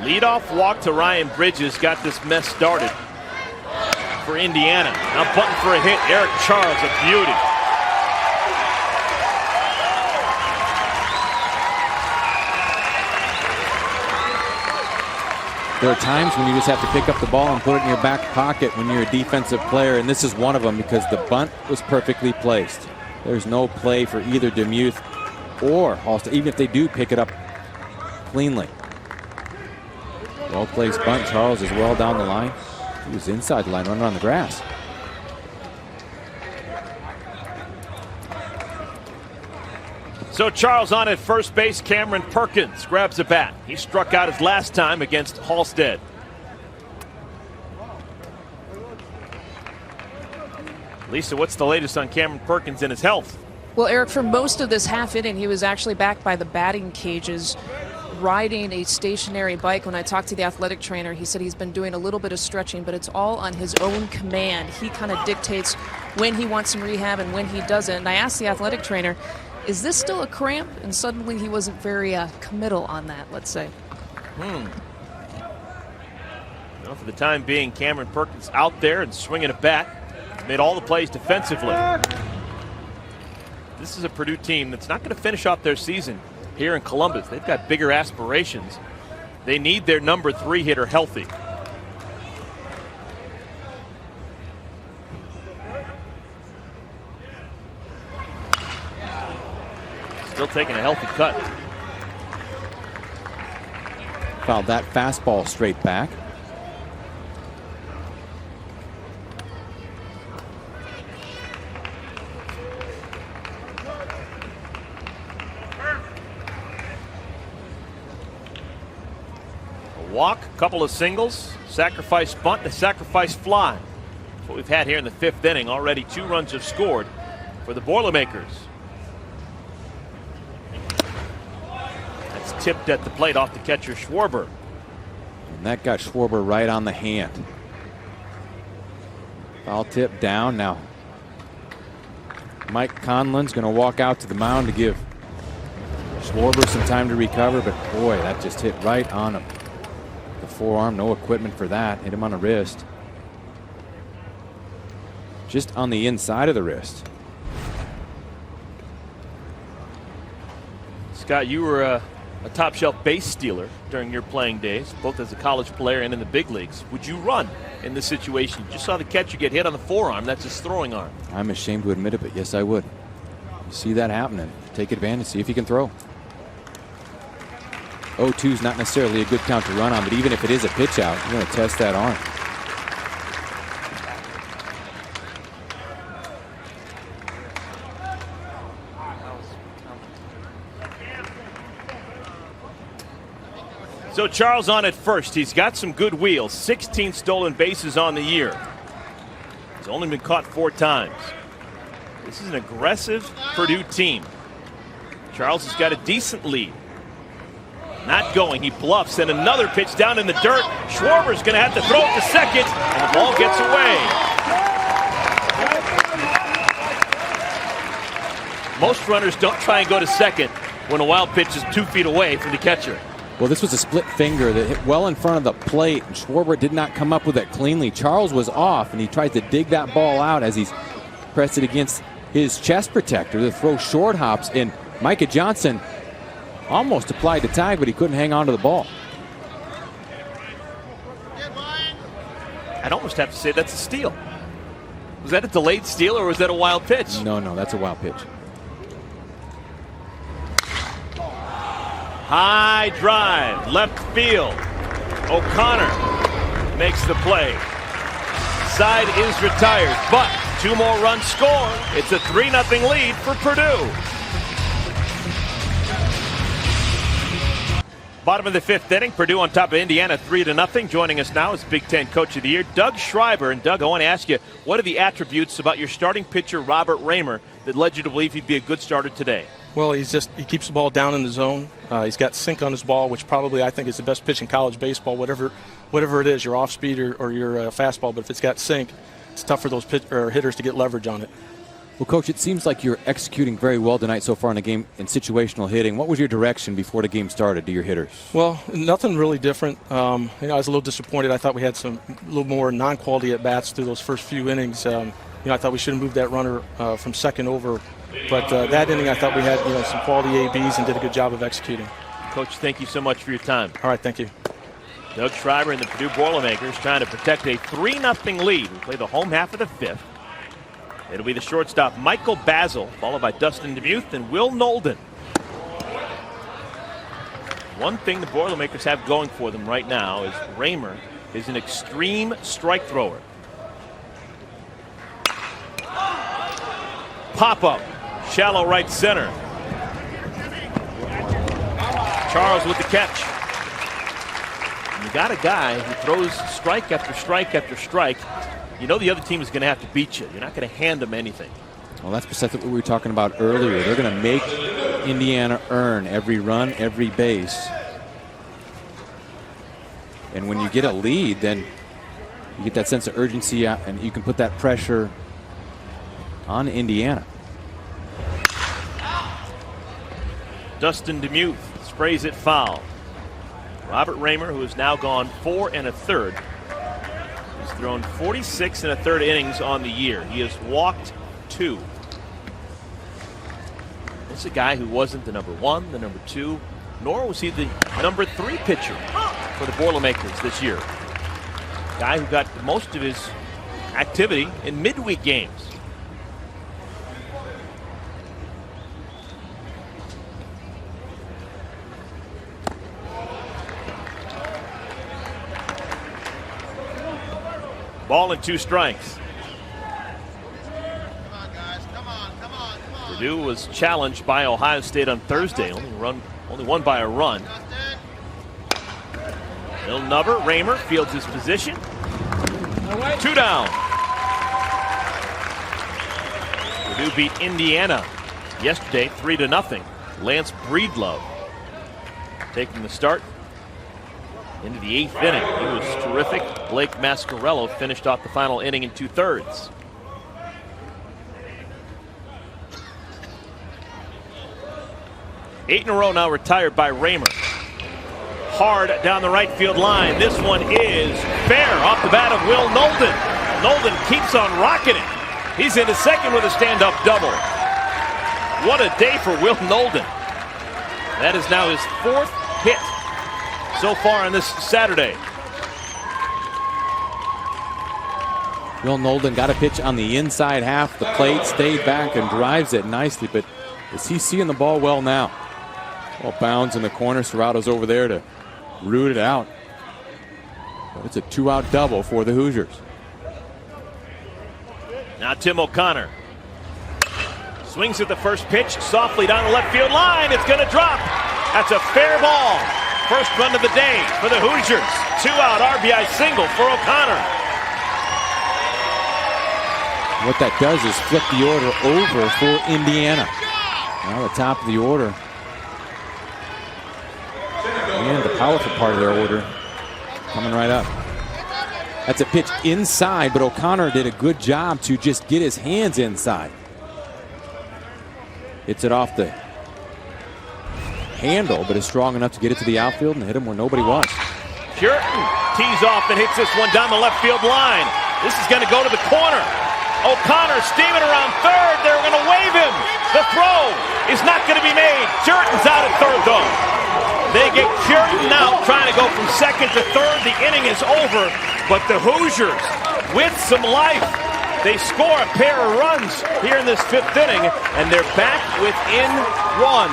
Leadoff walk to Ryan Bridges got this mess started for Indiana. Now button for a hit, Eric Charles, a beauty. There are times when you just have to pick up the ball and put it in your back pocket when you're a defensive player, and this is one of them because the bunt was perfectly placed. There's no play for either Demuth or Halstead, even if they do pick it up cleanly. Well-placed bunt. Charles is well down the line. He was inside the line, running on the grass. So Charles on at first base. Cameron Perkins grabs a bat. He struck out his last time against Halstead. Lisa, what's the latest on Cameron Perkins and his health? Well, Eric, for most of this half inning, he was actually back by the batting cages, riding a stationary bike. When I talked to the athletic trainer, he said he's been doing a little bit of stretching, but it's all on his own command. He kind of dictates when he wants some rehab and when he doesn't. And I asked the athletic trainer, is this still a cramp? And suddenly he wasn't very committal on that, let's say. Well, for the time being, Cameron Perkins out there and swinging a bat. Made all the plays defensively. This is a Purdue team that's not going to finish off their season here in Columbus. They've got bigger aspirations. They need their number 3 hitter healthy. Still taking a healthy cut. Fouled that fastball straight back. Walk, a couple of singles, sacrifice bunt, and a sacrifice fly. That's what we've had here in the 5th inning. Already 2 runs have scored for the Boilermakers. That's tipped at the plate off the catcher Schreiber. And that got Schreiber right on the hand. Foul tip down. Now Mike Conlon's going to walk out to the mound to give Schreiber some time to recover, but boy, that just hit right on him. Forearm, no equipment for that. Hit him on the wrist. Just on the inside of the wrist. Scott, you were a top shelf base stealer during your playing days, both as a college player and in the big leagues. Would you run in this situation? You just saw the catcher get hit on the forearm. That's his throwing arm. I'm ashamed to admit it, but yes, I would. You see that happening, take advantage, see if you can throw. 0-2 is not necessarily a good count to run on, but even if it is a pitch out, you're going to test that arm. So Charles on at first. He's got some good wheels. 16 stolen bases on the year. He's only been caught 4 times. This is an aggressive Purdue team. Charles has got a decent lead. Not going, he bluffs, and another pitch down in the dirt. Schwarber's going to have to throw it to second, and the ball gets away. Most runners don't try and go to second when a wild pitch is 2 feet away from the catcher. Well, this was a split finger that hit well in front of the plate, and Schreiber did not come up with it cleanly. Charles was off, and he tried to dig that ball out as he's pressed it against his chest protector to throw short hops, and Micah Johnson almost applied the tag, but he couldn't hang on to the ball. I'd almost have to say that's a steal. Was that a delayed steal or was that a wild pitch? No, that's a wild pitch. High drive, left field. O'Connor makes the play. Side is retired, but 2 more runs scored. It's a 3-0 lead for Purdue. Bottom of the 5th inning, Purdue on top of Indiana 3-0. Joining us now is Big Ten Coach of the Year, Doug Schreiber. And Doug, I want to ask you, what are the attributes about your starting pitcher, Robert Raymer, that led you to believe he'd be a good starter today? Well, he keeps the ball down in the zone. He's got sink on his ball, which probably I think is the best pitch in college baseball, whatever it is, your off speed or your fastball. But if it's got sink, it's tough for those hitters to get leverage on it. Well, Coach, it seems like you're executing very well tonight so far in the game in situational hitting. What was your direction before the game started to your hitters? Well, nothing really different. I was a little disappointed. I thought we had a little more non-quality at-bats through those first few innings. I thought we should have moved that runner from second over. But that inning, I thought we had some quality ABs and did a good job of executing. Coach, thank you so much for your time. All right, thank you. Doug Schreiber and the Purdue Boilermakers trying to protect a 3-0 lead. We play the home half of the 5th. It'll be the shortstop, Michael Basil, followed by Dustin Demuth and Will Nolden. One thing the Boilermakers have going for them right now is Raymer is an extreme strike thrower. Pop-up, shallow right center. Charles with the catch. And you got a guy who throws strike after strike after strike. You know the other team is going to have to beat you. You're not going to hand them anything. Well, that's precisely what we were talking about earlier. They're going to make Indiana earn every run, every base. And when you get a lead, then you get that sense of urgency and you can put that pressure on Indiana. Dustin Demuth sprays it foul. Robert Raymer, who has now gone 4 1/3, has thrown 46 1/3 innings on the year. He has walked 2. This is a guy who wasn't the number 1, the number 2, nor was he the number 3 pitcher for the Boilermakers this year. Guy who got most of his activity in midweek games. Ball and 2 strikes. Come on, guys. Come on. Purdue was challenged by Ohio State on Thursday. Only won by a run. Bill Nubber, Raymer fields his position. 2 down. Purdue beat Indiana yesterday 3-0. Lance Breedlove taking the start into the 8th inning. He was terrific. Blake Mascarello finished off the final inning in 2/3. Eight in a row now retired by Raymer. Hard down the right field line. This one is fair off the bat of Will Nolden. Nolden keeps on rocking it. He's into second with a stand-up double. What a day for Will Nolden. That is now his 4th hit so far on this Saturday. Will Nolden got a pitch on the inside half the plate, stayed back and drives it nicely, but is he seeing the ball well now? Ball bounds in the corner. Serrato's over there to root it out. But it's a 2-out double for the Hoosiers. Now Tim O'Connor swings at the first pitch, softly down the left field line. It's going to drop. That's a fair ball. First run of the day for the Hoosiers. 2-out RBI single for O'Connor. What that does is flip the order over for Indiana. Now the top of the order. And the powerful part of their order coming right up. That's a pitch inside, but O'Connor did a good job to just get his hands inside. Hits it off the handle, but is strong enough to get it to the outfield and hit him where nobody was. Puritan tees off and hits this one down the left field line. This is going to go to the corner. O'Connor steaming around third. They're going to wave him. The throw is not going to be made. Puritan's out at third, though. They get Puritan out, trying to go from second to third. The inning is over, but the Hoosiers, with some life, they score a pair of runs here in this 5th inning, and they're back within 1.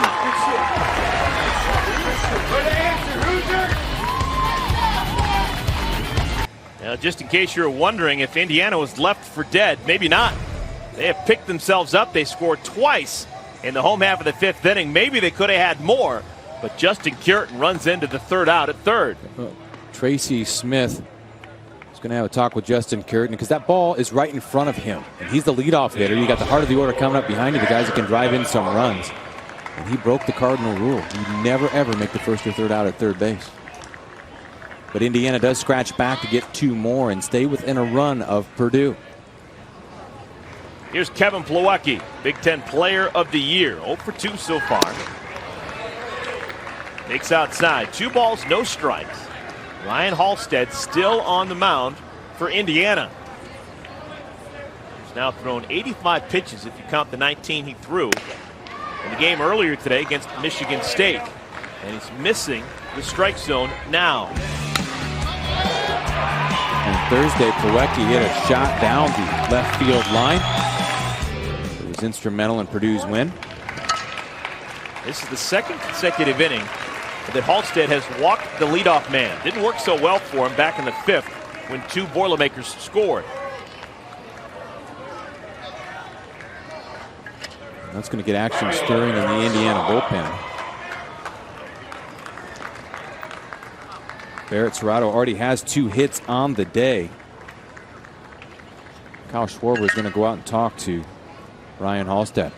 Now, just in case you're wondering if Indiana was left for dead, maybe not. They have picked themselves up. They scored twice in the home half of the 5th inning. Maybe they could have had more, But Justin Curtin runs into the third out at third. Tracy Smith is going to have a talk with Justin Curtin because that ball is right in front of him. And he's the leadoff hitter. You got the heart of the order coming up behind you, the guys that can drive in some runs. And he broke the cardinal rule. You never, ever make the first or third out at third base. But Indiana does scratch back to get 2 more and stay within a run of Purdue. Here's Kevin Plawecki, Big Ten Player of the Year. 0 for 2 so far. Makes outside. 2 balls, no strikes. Ryan Halstead still on the mound for Indiana. He's now thrown 85 pitches if you count the 19 he threw in the game earlier today against Michigan State. And he's missing the strike zone now. And Thursday, Plawecki hit a shot down the left field line. It was instrumental in Purdue's win. This is the second consecutive inning that Halstead has walked the leadoff man. Didn't work so well for him back in the 5th when 2 Boilermakers scored. That's going to get action stirring in the Indiana bullpen. Barrett Serrato already has 2 hits on the day. Kyle Schwarber is going to go out and talk to Ryan Halstead.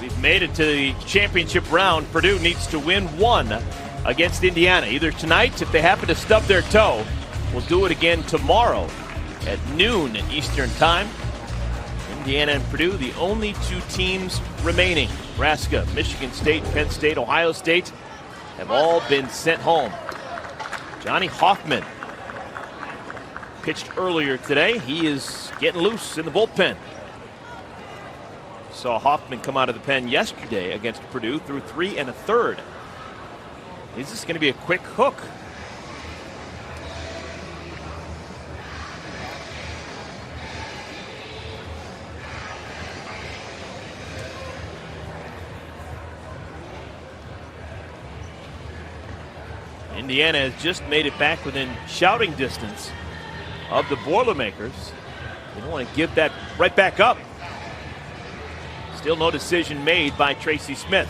We've made it to the championship round. Purdue needs to win 1 against Indiana, either tonight if they happen to stub their toe. We'll do it again tomorrow at noon Eastern time. Indiana and Purdue, the only 2 teams remaining. Nebraska, Michigan State, Penn State, Ohio State have all been sent home. Johnny Hoffman pitched earlier today. He is getting loose in the bullpen. Saw Hoffman come out of the pen yesterday against Purdue, threw 3 1/3. Is this going to be a quick hook? Indiana has just made it back within shouting distance of the Boilermakers. They don't want to give that right back up. Still no decision made by Tracy Smith.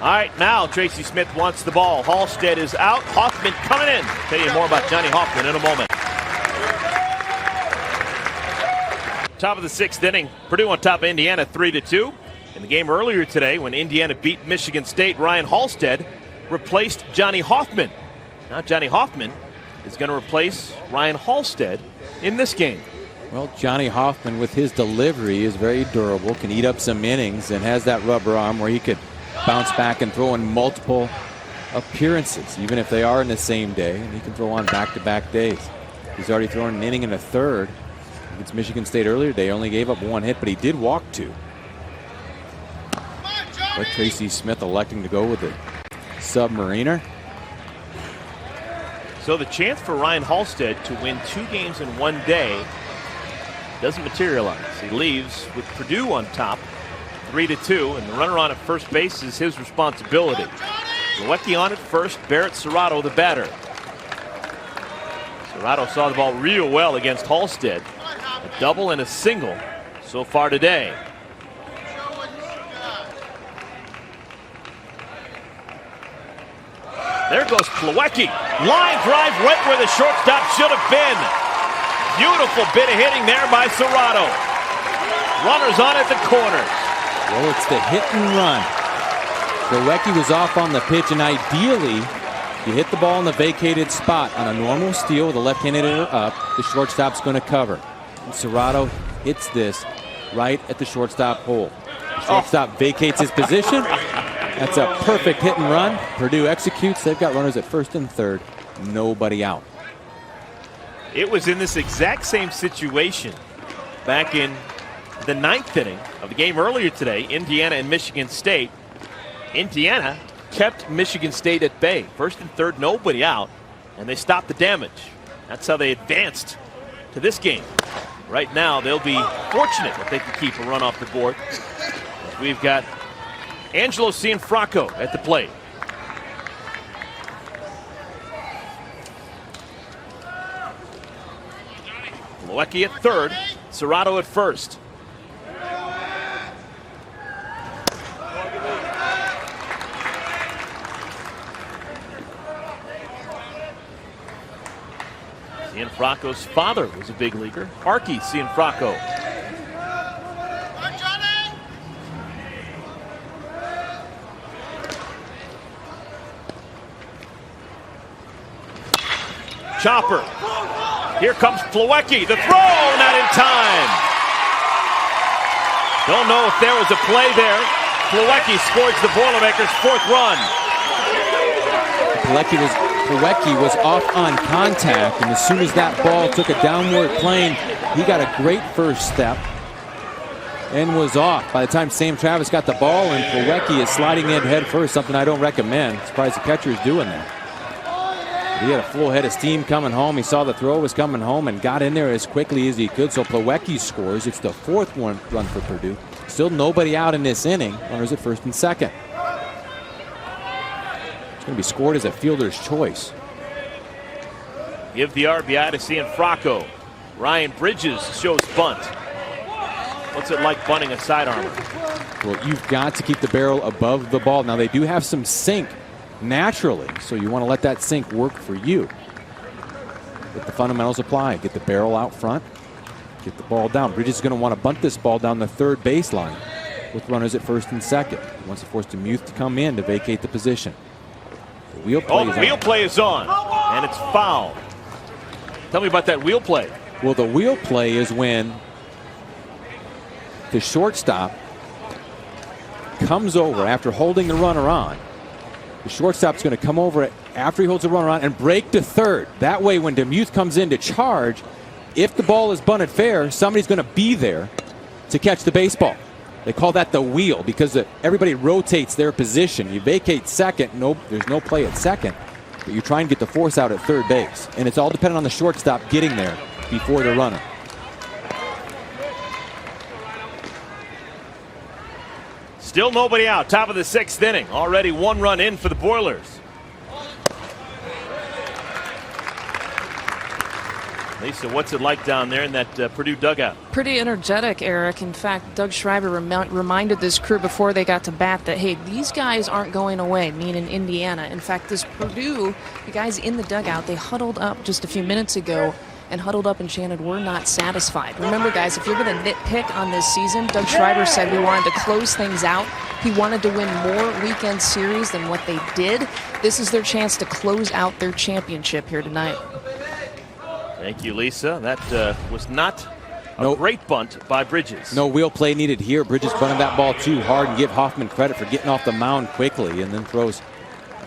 All right, now Tracy Smith wants the ball. Halstead is out. Hoffman coming in. Tell you more about Johnny Hoffman in a moment. Top of the 6th inning. Purdue on top of Indiana 3-2. In the game earlier today when Indiana beat Michigan State, Ryan Halstead replaced Johnny Hoffman. Now Johnny Hoffman is going to replace Ryan Halstead in this game. Well, Johnny Hoffman with his delivery is very durable, can eat up some innings, and has that rubber arm where he could bounce back and throw in multiple appearances, even if they are in the same day, and he can throw on back-to-back days. He's already thrown an inning and a third. Against Michigan State earlier today, only gave up 1 hit, but he did walk 2. But Tracy Smith electing to go with the Submariner. So the chance for Ryan Halstead to win 2 games in 1 day doesn't materialize. He leaves with Purdue on top 3-2, and the runner on at first base is his responsibility. Plawecki on at first, Barrett Serrato the batter. Serrato saw the ball real well against Halstead. A double and a single so far today. There goes Plawecki. Line drive right where the shortstop should have been. Beautiful bit of hitting there by Serrato. Runners on at the corners. Well, it's the hit and run. Plawecki was off on the pitch, and ideally, you hit the ball in the vacated spot. On a normal steal with a left-handed hitter up, the shortstop's going to cover. And Serrato hits this right at the shortstop hole. The shortstop vacates his position. That's a perfect hit and run. Purdue executes. They've got runners at first and third. Nobody out. It was in this exact same situation back in the 9th inning of the game earlier today, Indiana and Michigan State. Indiana kept Michigan State at bay. First and third, nobody out, and they stopped the damage. That's how they advanced to this game. Right now, they'll be fortunate if they can keep a run off the board. We've got Angelo Cianfrocco at the plate. Plawecki at third, Serrato at first. Cianfrocco's father was a big leaguer, Arky Cianfrocco. Chopper. Here comes Plawecki. The throw, not in time. Don't know if there was a play there. Plawecki scores the Boilermakers' fourth run. Plawecki was off on contact, and as soon as that ball took a downward plane, he got a great first step and was off. By the time Sam Travis got the ball, and Plawecki is sliding in head first, something I don't recommend. Surprised the catcher is doing that. He had a full head of steam coming home. He saw the throw was coming home and got in there as quickly as he could. So Plawecki scores. It's the fourth run for Purdue. Still nobody out in this inning. Runners at first and second. It's going to be scored as a fielder's choice. Give the RBI to Cianfrocco. Ryan Bridges shows bunt. What's it like bunting a sidearmer? Well, you've got to keep the barrel above the ball. Now, they do have some sink naturally, so you want to let that sink work for you. Let the fundamentals apply. Get the barrel out front. Get the ball down. Bridges is going to want to bunt this ball down the third baseline with runners at first and second. He wants to force DeMuth to come in to vacate the position. The wheel play is on, and it's foul. Tell me about that wheel play. Well, the wheel play is when the shortstop comes over after holding the runner on. The shortstop's going to come over after he holds the runner on and break to third. That way, when DeMuth comes in to charge, if the ball is bunted fair, somebody's going to be there to catch the baseball. They call that the wheel because everybody rotates their position. You vacate second, there's no play at second, but you're trying to get the force out at third base. And it's all dependent on the shortstop getting there before the runner. Still nobody out. Top of the sixth inning. Already one run in for the Boilers. Lisa, what's it like down there in that Purdue dugout? Pretty energetic, Eric. In fact, Doug Schreiber reminded this crew before they got to bat that, hey, these guys aren't going away, meaning Indiana. In fact, this Purdue, the guys in the dugout, they huddled up just a few minutes ago and huddled up and chanted, "We're not satisfied." Remember, guys, if you're going to nitpick on this season, Doug Schreiber said we wanted to close things out. He wanted to win more weekend series than what they did. This is their chance to close out their championship here tonight. Thank you, Lisa. That was not a great bunt by Bridges. No wheel play needed here. Bridges bunted that ball too hard, and give Hoffman credit for getting off the mound quickly, and then throws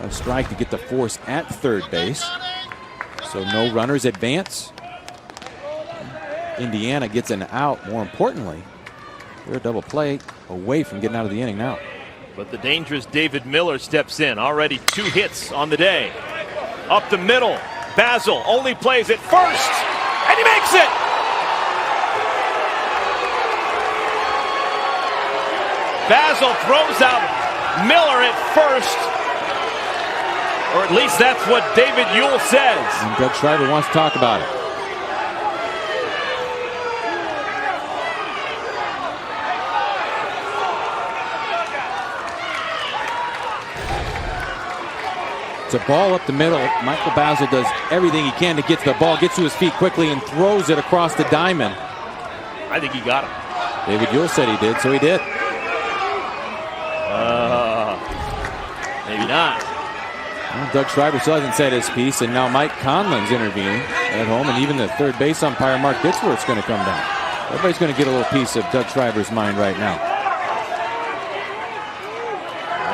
a strike to get the force at third base. So no runners advance. Indiana gets an out. More importantly, they're a double play away from getting out of the inning now. But the dangerous David Miller steps in. Already 2 hits on the day. Up the middle. Basil only plays at first, and he makes it! Basil throws out Miller at first, or at least that's what David Ewell says. And Doug Schreiber wants to talk about it. It's a ball up the middle. Michael Basil does everything he can to get to the ball, gets to his feet quickly, and throws it across the diamond. I think he got him. David Ewell said he did, so he did. Maybe not. Well, Doug Schreiber still hasn't said his piece, and now Mike Conlon's intervening at home, and even the third base umpire, Mark Bitsworth's going to come down. Everybody's going to get a little piece of Doug Schreiber's mind right now.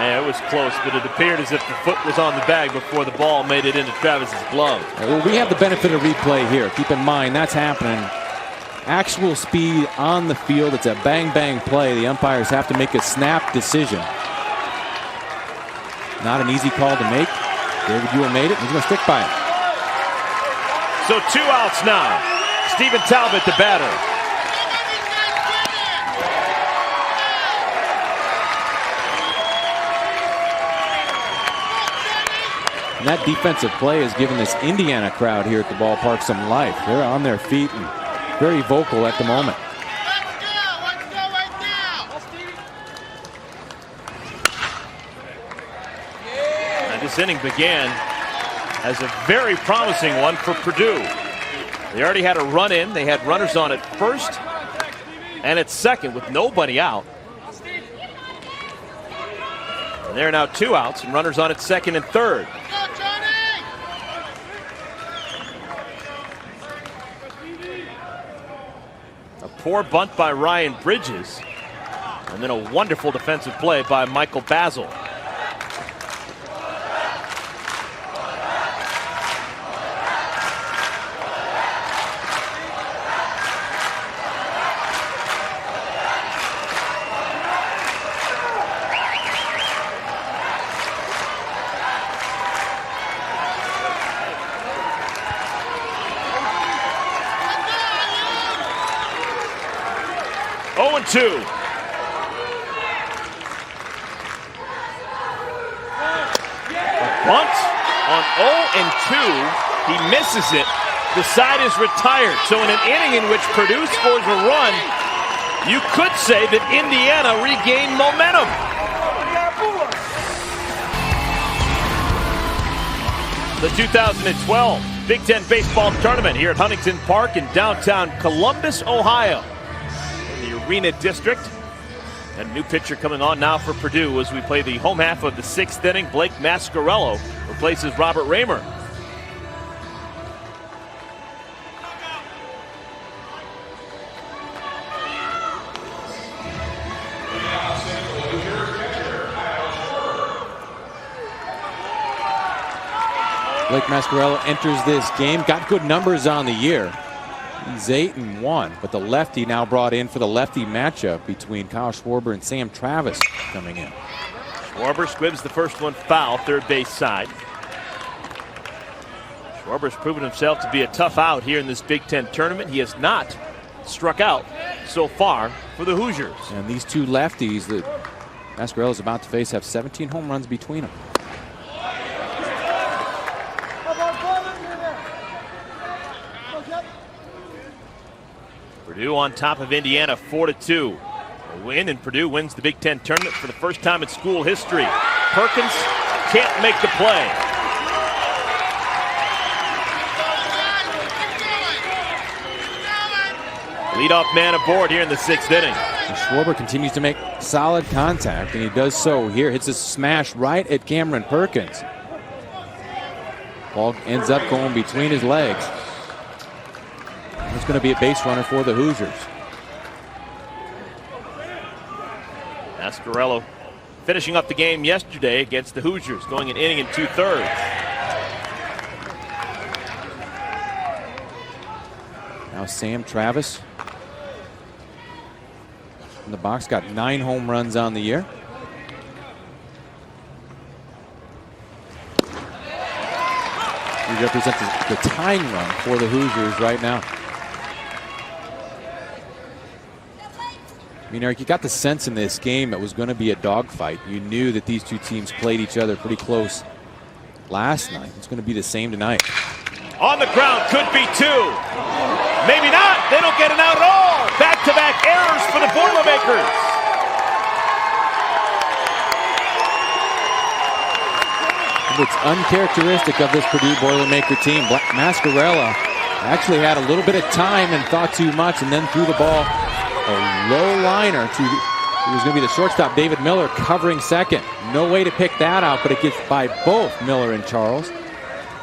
Yeah, it was close, but it appeared as if the foot was on the bag before the ball made it into Travis's glove. Well, we have the benefit of replay here. Keep in mind, that's happening. Actual speed on the field. It's a bang-bang play. The umpires have to make a snap decision. Not an easy call to make. David Ewell made it. He's going to stick by it. So 2 outs now. Stephen Talbot, the batter. And that defensive play has given this Indiana crowd here at the ballpark some life. They're on their feet and very vocal at the moment. Let's go right now. And this inning began as a very promising one for Purdue. They already had a run in. They had runners on at first and at second with nobody out. And there are now 2 outs and runners on at second and third. Go, Johnny! A poor bunt by Ryan Bridges. And then a wonderful defensive play by Michael Basil. Oh, and 2. Bunt on 0 and 2. He misses it. The side is retired. So in an inning in which Purdue scores a run, you could say that Indiana regained momentum. The 2012 Big Ten Baseball Tournament here at Huntington Park in downtown Columbus, Ohio. In the Arena District. And a new pitcher coming on now for Purdue as we play the home half of the 6th inning. Blake Mascarello replaces Robert Raymer. Blake Mascarello enters this game, got good numbers on the year. He's 8-1, but the lefty now brought in for the lefty matchup between Kyle Schreiber and Sam Travis coming in. Schreiber squibs the first one foul, third base side. Schreiber's proven himself to be a tough out here in this Big Ten tournament. He has not struck out so far for the Hoosiers. And these 2 lefties that Mascarello is about to face have 17 home runs between them. Purdue on top of Indiana 4-2. A win, and Purdue wins the Big Ten tournament for the first time in school history. Perkins can't make the play. Leadoff man aboard here in the 6th inning. And Schreiber continues to make solid contact, and he does so here. Hits a smash right at Cameron Perkins. Ball ends up going between his legs. It's going to be a base runner for the Hoosiers. Mascarello finishing up the game yesterday against the Hoosiers, going an inning and 2/3. Now Sam Travis in the box, got 9 home runs on the year. He represents the tying run for the Hoosiers right now. I mean, Eric, you got the sense in this game it was going to be a dogfight. You knew that these 2 teams played each other pretty close last night. It's going to be the same tonight. On the ground, could be 2. Maybe not. They don't get an out at all. Back-to-back errors for the Boilermakers. It's uncharacteristic of this Purdue Boilermaker team. Mascarello actually had a little bit of time and thought too much and then threw the ball a low liner to, it was going to be the shortstop, David Miller, covering second. No way to pick that out, but it gets by both Miller and Charles.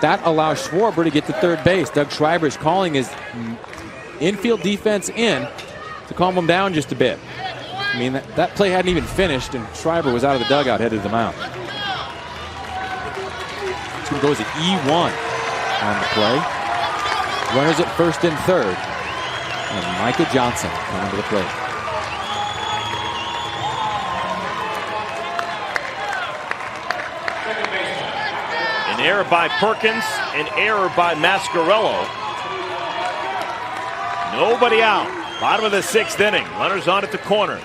That allows Schreiber to get to third base. Doug Schreiber is calling his infield defense in to calm him down just a bit. I mean, that play hadn't even finished, and Schreiber was out of the dugout headed to the mound. It's going to go as an E1 on the play. Runners at first and third. And Micah Johnson coming to the plate. An error by Perkins, an error by Mascarello. Nobody out. Bottom of the 6th inning. Runners on at the corners.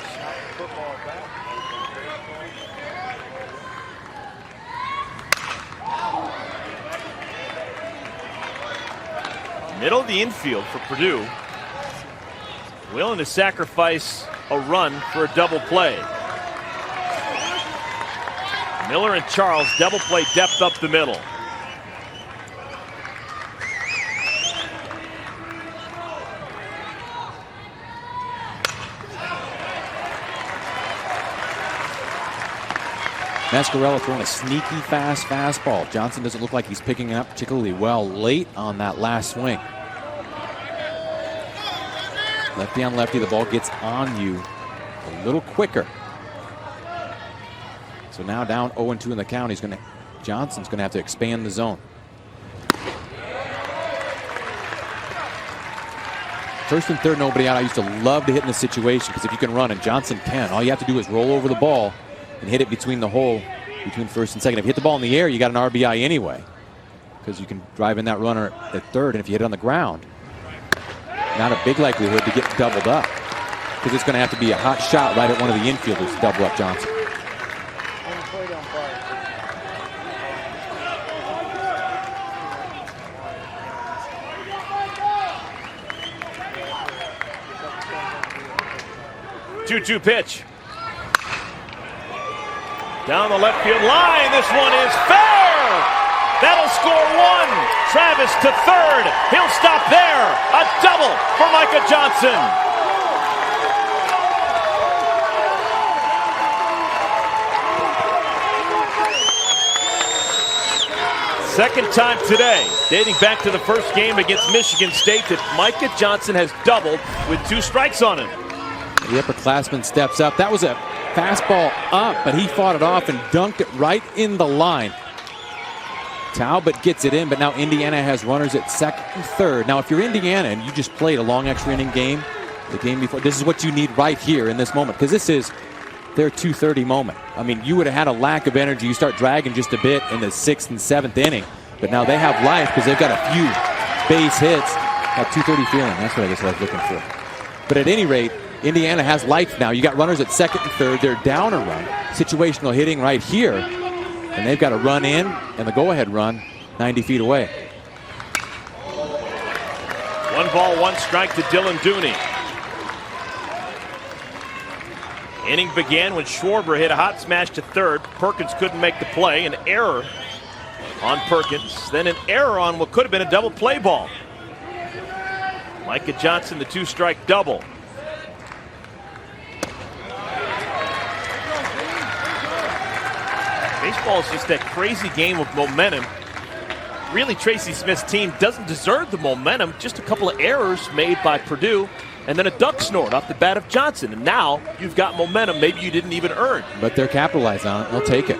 Middle of the infield for Purdue. Willing to sacrifice a run for a double play. Miller and Charles double play depth up the middle. Mascarella throwing a sneaky fast fastball. Johnson doesn't look like he's picking it up particularly well late on that last swing. Lefty on lefty, the ball gets on you a little quicker. So now down 0-2 in the count. Johnson's going to have to expand the zone. First and third, nobody out. I used to love to hit in this situation because if you can run, and Johnson can, all you have to do is roll over the ball and hit it between the hole, between first and second. If you hit the ball in the air, you got an RBI anyway because you can drive in that runner at third, and if you hit it on the ground, not a big likelihood to get doubled up because it's going to have to be a hot shot right at one of the infielders to double up Johnson. Two-two pitch. Down the left field line. This one is fair. That'll score one. Travis to third. He'll stop there. A double for Micah Johnson. Second time today, dating back to the first game against Michigan State, that Micah Johnson has doubled with 2 strikes on him. The upperclassman steps up. That was a fastball up, but he fought it off and dunked it right in the line. Talbot gets it in, but now Indiana has runners at second and third. Now, if you're Indiana and you just played a long extra inning game, the game before, this is what you need right here in this moment, because this is their 2:30 moment. I mean, you would have had a lack of energy. You start dragging just a bit in the 6th and 7th inning, but now they have life because they've got a few base hits. That 2:30 feeling, that's what I guess I was looking for. But at any rate, Indiana has life now. You got runners at second and third. They're down a run. Situational hitting right here. And they've got a run in and the go-ahead run 90 feet away. 1 ball, 1 strike to Dylan Dooney. Inning began when Schreiber hit a hot smash to third. Perkins couldn't make the play. An error on Perkins. Then an error on what could have been a double play ball. Micah Johnson, the 2-strike double. Baseball is just that crazy game of momentum. Really, Tracy Smith's team doesn't deserve the momentum. Just a couple of errors made by Purdue, and then a duck snort off the bat of Johnson. And now you've got momentum maybe you didn't even earn. But they're capitalized on it. They'll take it.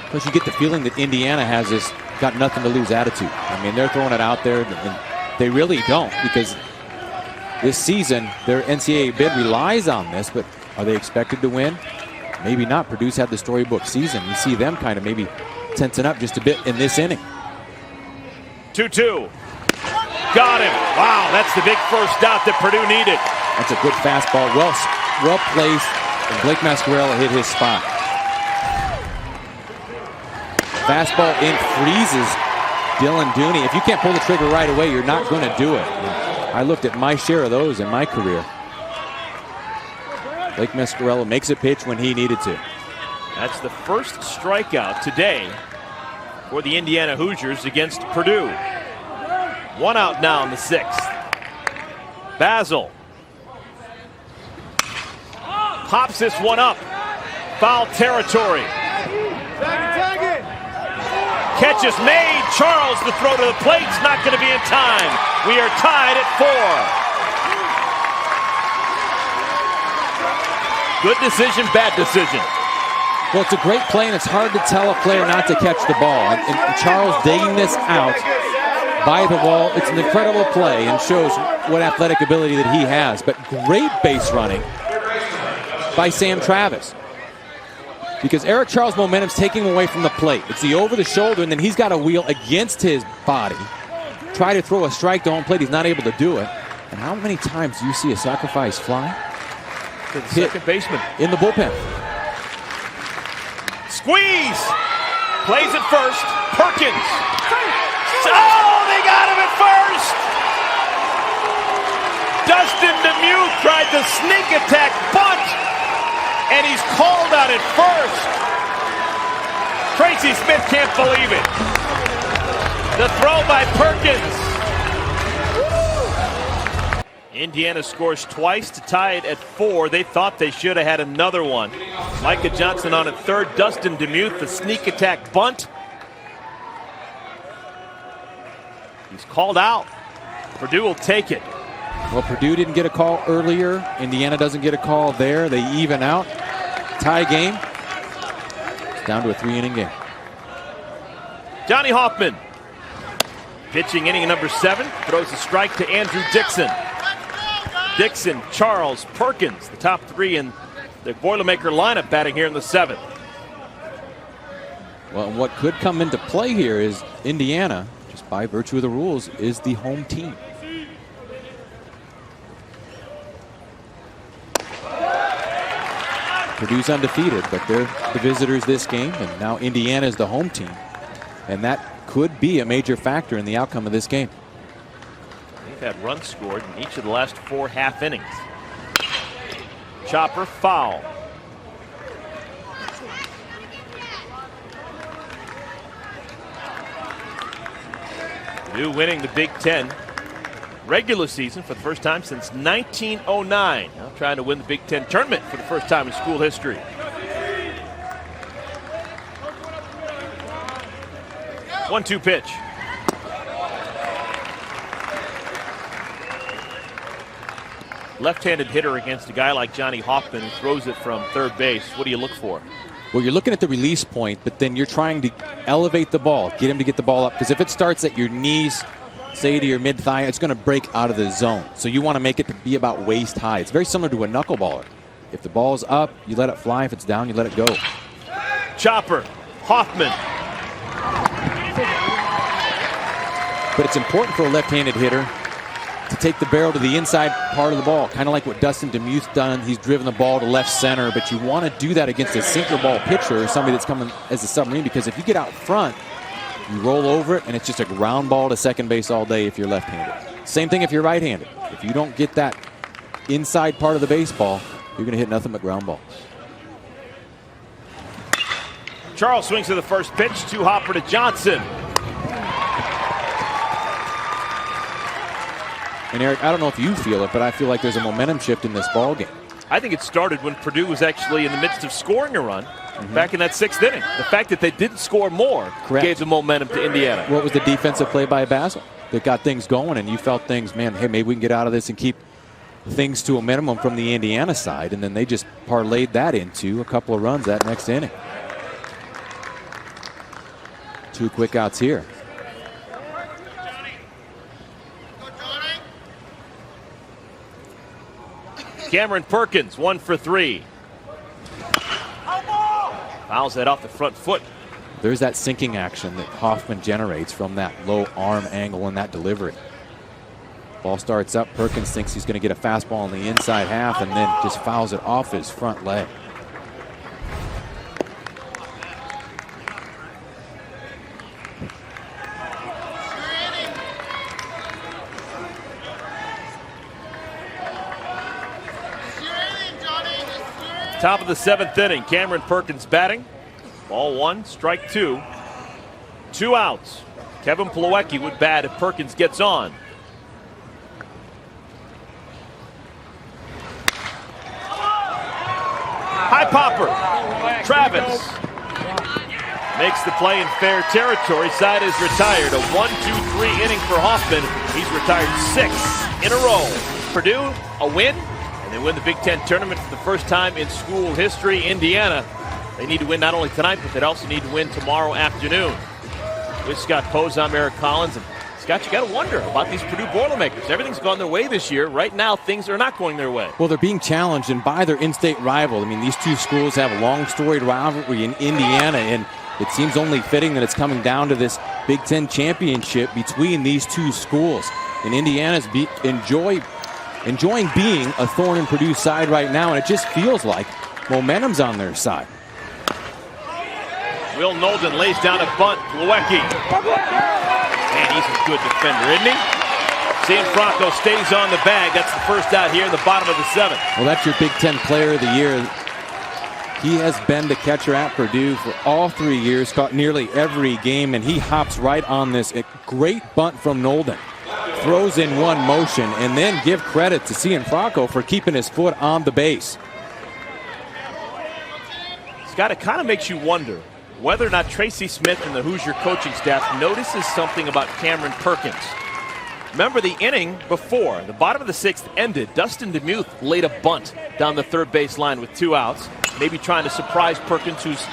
Plus, you get the feeling that Indiana has this got nothing to lose attitude. I mean, they're throwing it out there, and they really don't, because this season, their NCAA bid relies on this, but are they expected to win? Maybe not. Purdue's had the storybook season. You see them kind of maybe tensing up just a bit in this inning. 2-2. Got him. Wow, that's the big first out that Purdue needed. That's a good fastball. Well placed, and Blake Mascarella hit his spot. Fastball in, freezes Dylan Dooney. If you can't pull the trigger right away, you're not going to do it. I looked at my share of those in my career. Blake Mascarella makes a pitch when he needed to. That's the first strikeout today for the Indiana Hoosiers against Purdue. 1 out now in the 6th. Basil pops this one up. Foul territory. Catch is made. Charles, the throw to the plate's not going to be in time. We are tied at 4. Good decision, bad decision. Well, it's a great play, and it's hard to tell a player not to catch the ball. And Charles digging this out by the wall, it's an incredible play and shows what athletic ability that he has. But great base running by Sam Travis, because Eric Charles' momentum's taking him away from the plate. It's the over the shoulder, and then he's got to wheel against his body, try to throw a strike to home plate. He's not able to do it. And how many times do you see a sacrifice fly to the second baseman in the bullpen? Squeeze! Plays it first. Perkins. Oh, they got him at first. Dustin Demuth tried the sneak attack bunt, and he's called out at first. Tracy Smith can't believe it. The throw by Perkins. Indiana scores twice to tie it at 4. They thought they should have had another one. Micah Johnson on at third. Dustin Demuth, the sneak attack bunt. He's called out. Purdue will take it. Well, Purdue didn't get a call earlier. Indiana doesn't get a call there. They even out. Tie game. It's down to a 3-inning game. Johnny Hoffman. Pitching inning number 7. Throws a strike to Andrew Dixon. Dixon, Charles, Perkins, the top 3 in the Boilermaker lineup batting here in the 7th. Well, what could come into play here is Indiana, just by virtue of the rules, is the home team. Purdue's undefeated, but they're the visitors this game, and now Indiana is the home team. And that could be a major factor in the outcome of this game. They've had runs scored in each of the last 4 half innings. Chopper foul. Purdue winning the Big Ten regular season for the first time since 1909. Now trying to win the Big Ten tournament for the first time in school history. One-two pitch. Left-handed hitter against a guy like Johnny Hoffman who throws it from third base. What do you look for? Well, you're looking at the release point, but then you're trying to elevate the ball, get him to get the ball up. Because if it starts at your knees, say to your mid-thigh, it's going to break out of the zone. So you want to make it to be about waist high. It's very similar to a knuckleballer. If the ball's up, you let it fly. If it's down, you let it go. Chopper, Hoffman. But it's important for a left-handed hitter to take the barrel to the inside part of the ball, kind of like what Dustin Demuth's done. He's driven the ball to left center, but you want to do that against a sinker ball pitcher or somebody that's coming as a submarine, because if you get out front, you roll over it, and it's just a ground ball to second base all day if you're left-handed. Same thing if you're right-handed. If you don't get that inside part of the baseball, you're going to hit nothing but ground balls. Charles swings to the first pitch, 2-hopper to Johnson. And Eric, I don't know if you feel it, but I feel like there's a momentum shift in this ball game. I think it started when Purdue was actually in the midst of scoring a run back in that 6th inning. The fact that they didn't score more gave the momentum to Indiana. What was the defensive play by Basil that got things going, and you felt things, man, hey, maybe we can get out of this and keep things to a minimum from the Indiana side, and then they just parlayed that into a couple of runs that next inning. 2 quick outs here. Cameron Perkins, 1 for 3. Fouls that off the front foot. There's that sinking action that Hoffman generates from that low arm angle and that delivery. Ball starts up. Perkins thinks he's going to get a fastball on the inside half and then just fouls it off his front leg. Top of the 7th inning, Cameron Perkins batting. Ball 1, strike 2. 2 outs. Kevin Plawecki would bat if Perkins gets on. High popper. Travis makes the play in fair territory. Side is retired. A 1-2-3 inning for Hoffman. He's retired 6 in a row. Purdue, a win. And they win the Big Ten tournament for the first time in school history. Indiana, they need to win not only tonight, but they also need to win tomorrow afternoon. With Scott Poze, I'm Eric Collins. And Scott, you got to wonder about these Purdue Boilermakers. Everything's gone their way this year. Right now, things are not going their way. Well, they're being challenged, and by their in-state rival. I mean, these two schools have a long storied rivalry in Indiana, and it seems only fitting that it's coming down to this Big Ten championship between these two schools. And Indiana's enjoying being a thorn in Purdue's side right now, and it just feels like momentum's on their side. Will Nolden lays down a bunt. Plawecki. Man, he's a good defender, isn't he? Cianfrocco stays on the bag. That's the first out here in the bottom of the 7th. Well, that's your Big Ten Player of the Year. He has been the catcher at Purdue for all 3 years, caught nearly every game, and he hops right on this. A great bunt from Nolden. Throws in one motion, and then give credit to Cianfrocco for keeping his foot on the base. Scott, it kind of makes you wonder whether or not Tracy Smith and the Hoosier coaching staff notices something about Cameron Perkins. Remember the inning before, the bottom of the 6th ended, Dustin DeMuth laid a bunt down the third base line with 2 outs, maybe trying to surprise Perkins, who's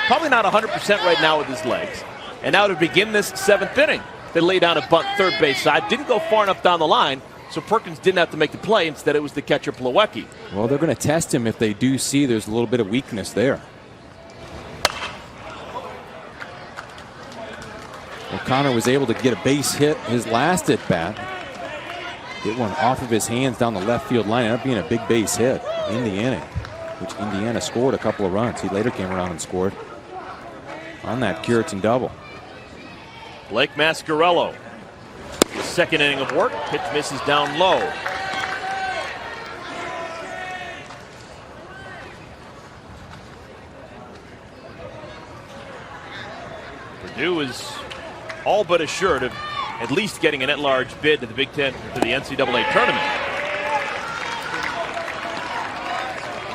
probably not 100% right now with his legs. And now to begin this 7th inning, they lay down a bunt third base side, didn't go far enough down the line, so Perkins didn't have to make the play. Instead, it was the catcher Plawecki. Well, they're going to test him if they do see there's a little bit of weakness there. O'Connor was able to get a base hit his last at bat. Hit one off of his hands down the left field line. Ended up being a big base hit in the inning, which Indiana scored a couple of runs. He later came around and scored on that Curitin double. Blake Mascarello, the 2nd inning of work. Pitch misses down low. Purdue is all but assured of at least getting an at-large bid to the Big Ten, to the NCAA tournament.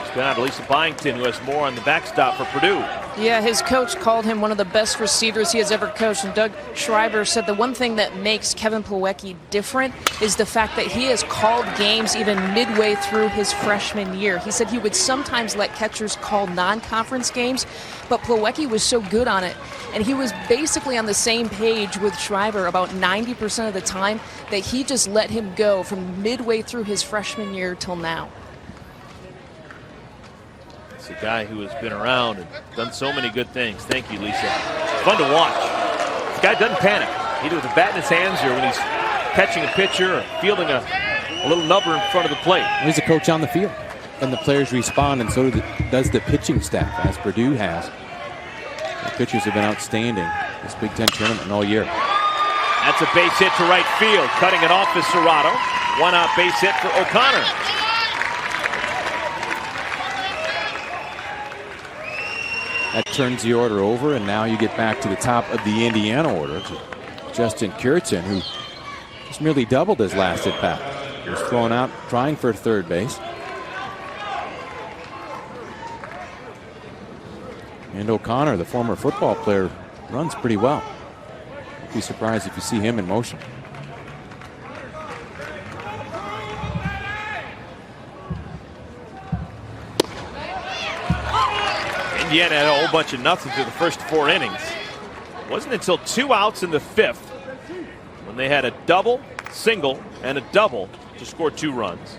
It's got Lisa Byington, who has more on the backstop for Purdue. Yeah, his coach called him one of the best receivers he has ever coached. And Doug Schreiber said the one thing that makes Kevin Plawecki different is the fact that he has called games even midway through his freshman year. He said he would sometimes let catchers call non-conference games, but Plawecki was so good on it. And he was basically on the same page with Schreiber about 90% of the time, that he just let him go from midway through his freshman year till now. It's a guy who has been around and done so many good things. Thank you, Lisa. It's fun to watch. This guy doesn't panic. Either with a bat in his hands or when he's catching a pitcher or fielding a little nubber in front of the plate. He's a coach on the field, and the players respond, and so does the pitching staff, as Purdue has. The pitchers have been outstanding this Big Ten tournament all year. That's a base hit to right field. Cutting it off is Serrato. 1-out base hit for O'Connor. That turns the order over, and now you get back to the top of the Indiana order. Justin Curitin, who just merely doubled his last at bat. He was thrown out trying for third base. And O'Connor, the former football player, runs pretty well. I'd be surprised if you see him in motion. Indiana had a whole bunch of nothing through the first 4 innings. It wasn't until 2 outs in the 5th when they had a double, single, and a double to score 2 runs.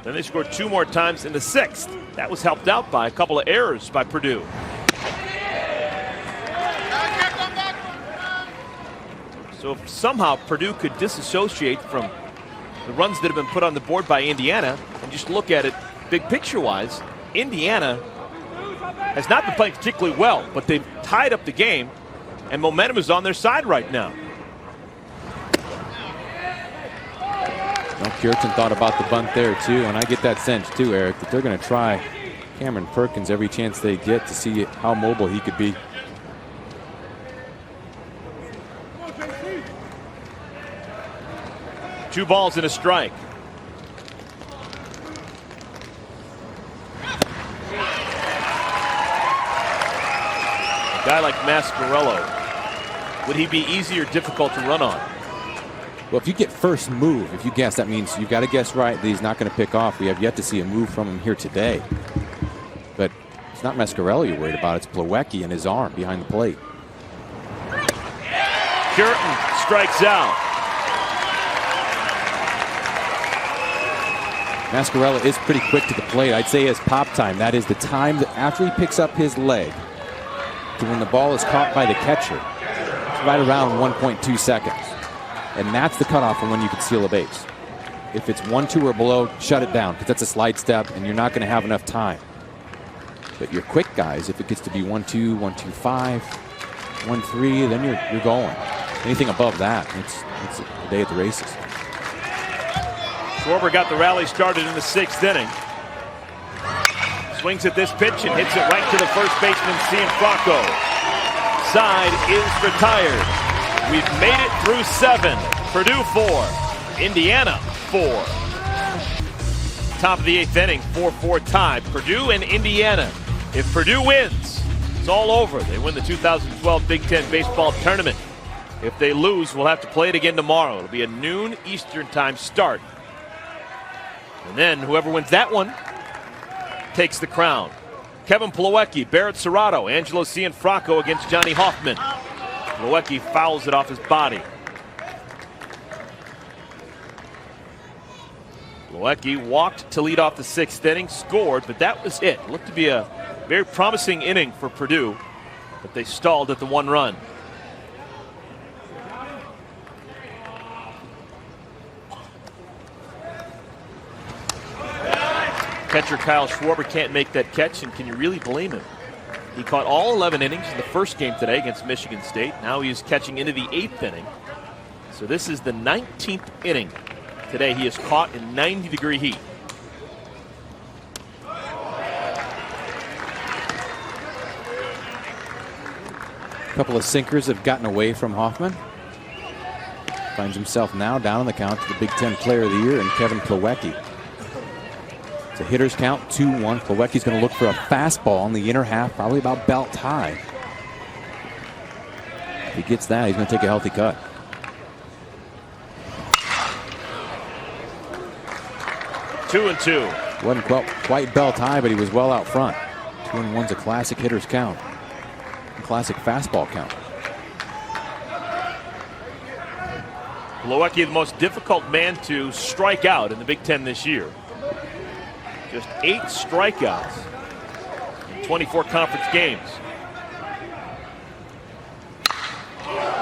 Then they scored 2 more times in the 6th. That was helped out by a couple of errors by Purdue. So if somehow Purdue could disassociate from the runs that have been put on the board by Indiana and just look at it big picture-wise, Indiana has not been playing particularly well, but they've tied up the game, and momentum is on their side right now. Well, Curitin thought about the bunt there, too, and I get that sense, too, Eric, that they're going to try Cameron Perkins every chance they get to see how mobile he could be. Two balls and a strike. A guy like Mascarello, would he be easy or difficult to run on? Well, if you get first move, if you guess, that means you've got to guess right that he's not going to pick off. We have yet to see a move from him here today. But it's not Mascarello you're worried about. It's Plawecki and his arm behind the plate. Curitin strikes out. Mascarello is pretty quick to the plate. I'd say his pop time. That is the time that after he picks up his leg to when the ball is caught by the catcher. It's right around 1.2 seconds. And that's the cutoff for when you can steal a base. If it's 1-2 or below, shut it down, because that's a slide step and you're not going to have enough time. But your quick guys, if it gets to be 1-2, 1-2-5, 1-3, then you're going. Anything above that, it's a day at the races. Schreiber got the rally started in the 6th inning. Swings at this pitch and hits it right to the first baseman, Cianfrocco. Side is retired. We've made it through 7. Purdue 4, Indiana 4. Top of the 8th inning, 4-4 tie. Purdue and Indiana. If Purdue wins, it's all over. They win the 2012 Big Ten baseball tournament. If they lose, we'll have to play it again tomorrow. It'll be a noon Eastern time start. And then whoever wins that one takes the crown. Kevin Plawecki, Barrett Serrato, Angelo Cianfrocco against Johnny Hoffman. Plawecki fouls it off his body. Plawecki walked to lead off the 6th inning, scored, but that was it. Looked to be a very promising inning for Purdue, but they stalled at the 1 run. Catcher Kyle Schreiber can't make that catch, and can you really blame him? He caught all 11 innings in the first game today against Michigan State. Now he's catching into the 8th inning. So this is the 19th inning today he is caught in 90-degree heat. A couple of sinkers have gotten away from Hoffman. Finds himself now down on the count to the Big Ten Player of the Year and Kevin Plawecki. It's a hitter's count, 2-1. Plawecki's going to look for a fastball in the inner half, probably about belt high. If he gets that, he's going to take a healthy cut. Two and two. Wasn't quite belt high, but he was well out front. 2-1's a classic hitter's count. A classic fastball count. Plawecki, the most difficult man to strike out in the Big Ten this year. Just 8 strikeouts in 24 conference games.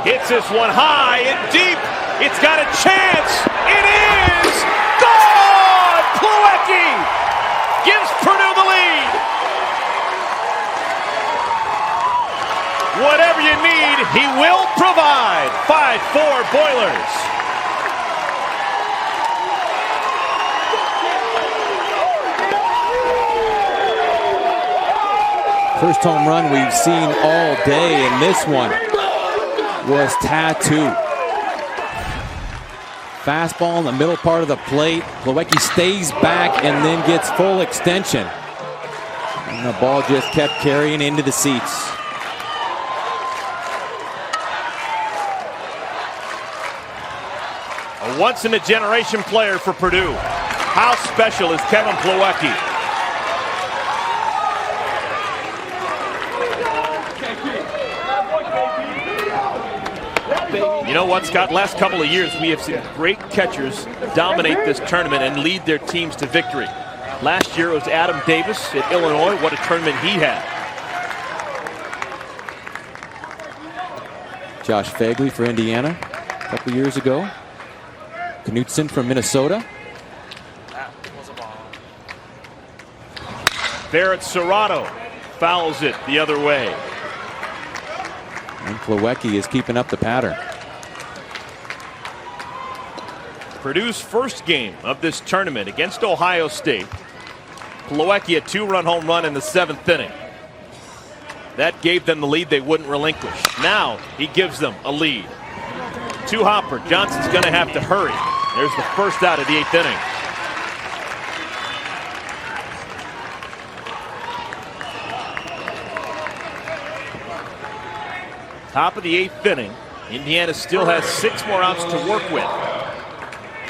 Hits this one high and deep. It's got a chance. It is gone! Plawecki gives Purdue the lead. Whatever you need, he will provide. 5-4 Boilers. First home run we've seen all day, and this one was tattooed. Fastball in the middle part of the plate. Plawecki stays back and then gets full extension. And the ball just kept carrying into the seats. A once-in-a-generation player for Purdue. How special is Kevin Plawecki? You know what, Scott? Last couple of years, we have seen great catchers dominate this tournament and lead their teams to victory. Last year, it was Adam Davis at Illinois. What a tournament he had. Josh Fagley for Indiana a couple years ago. Knutson from Minnesota. Barrett Serrato fouls it the other way. And Plawecki is keeping up the pattern. Purdue's first game of this tournament against Ohio State. Plawecki a 2-run home run in the 7th inning. That gave them the lead they wouldn't relinquish. Now he gives them a lead. 2 hopper. Johnson's going to have to hurry. There's the first out of the 8th inning. Top of the 8th inning. Indiana still has 6 more outs to work with.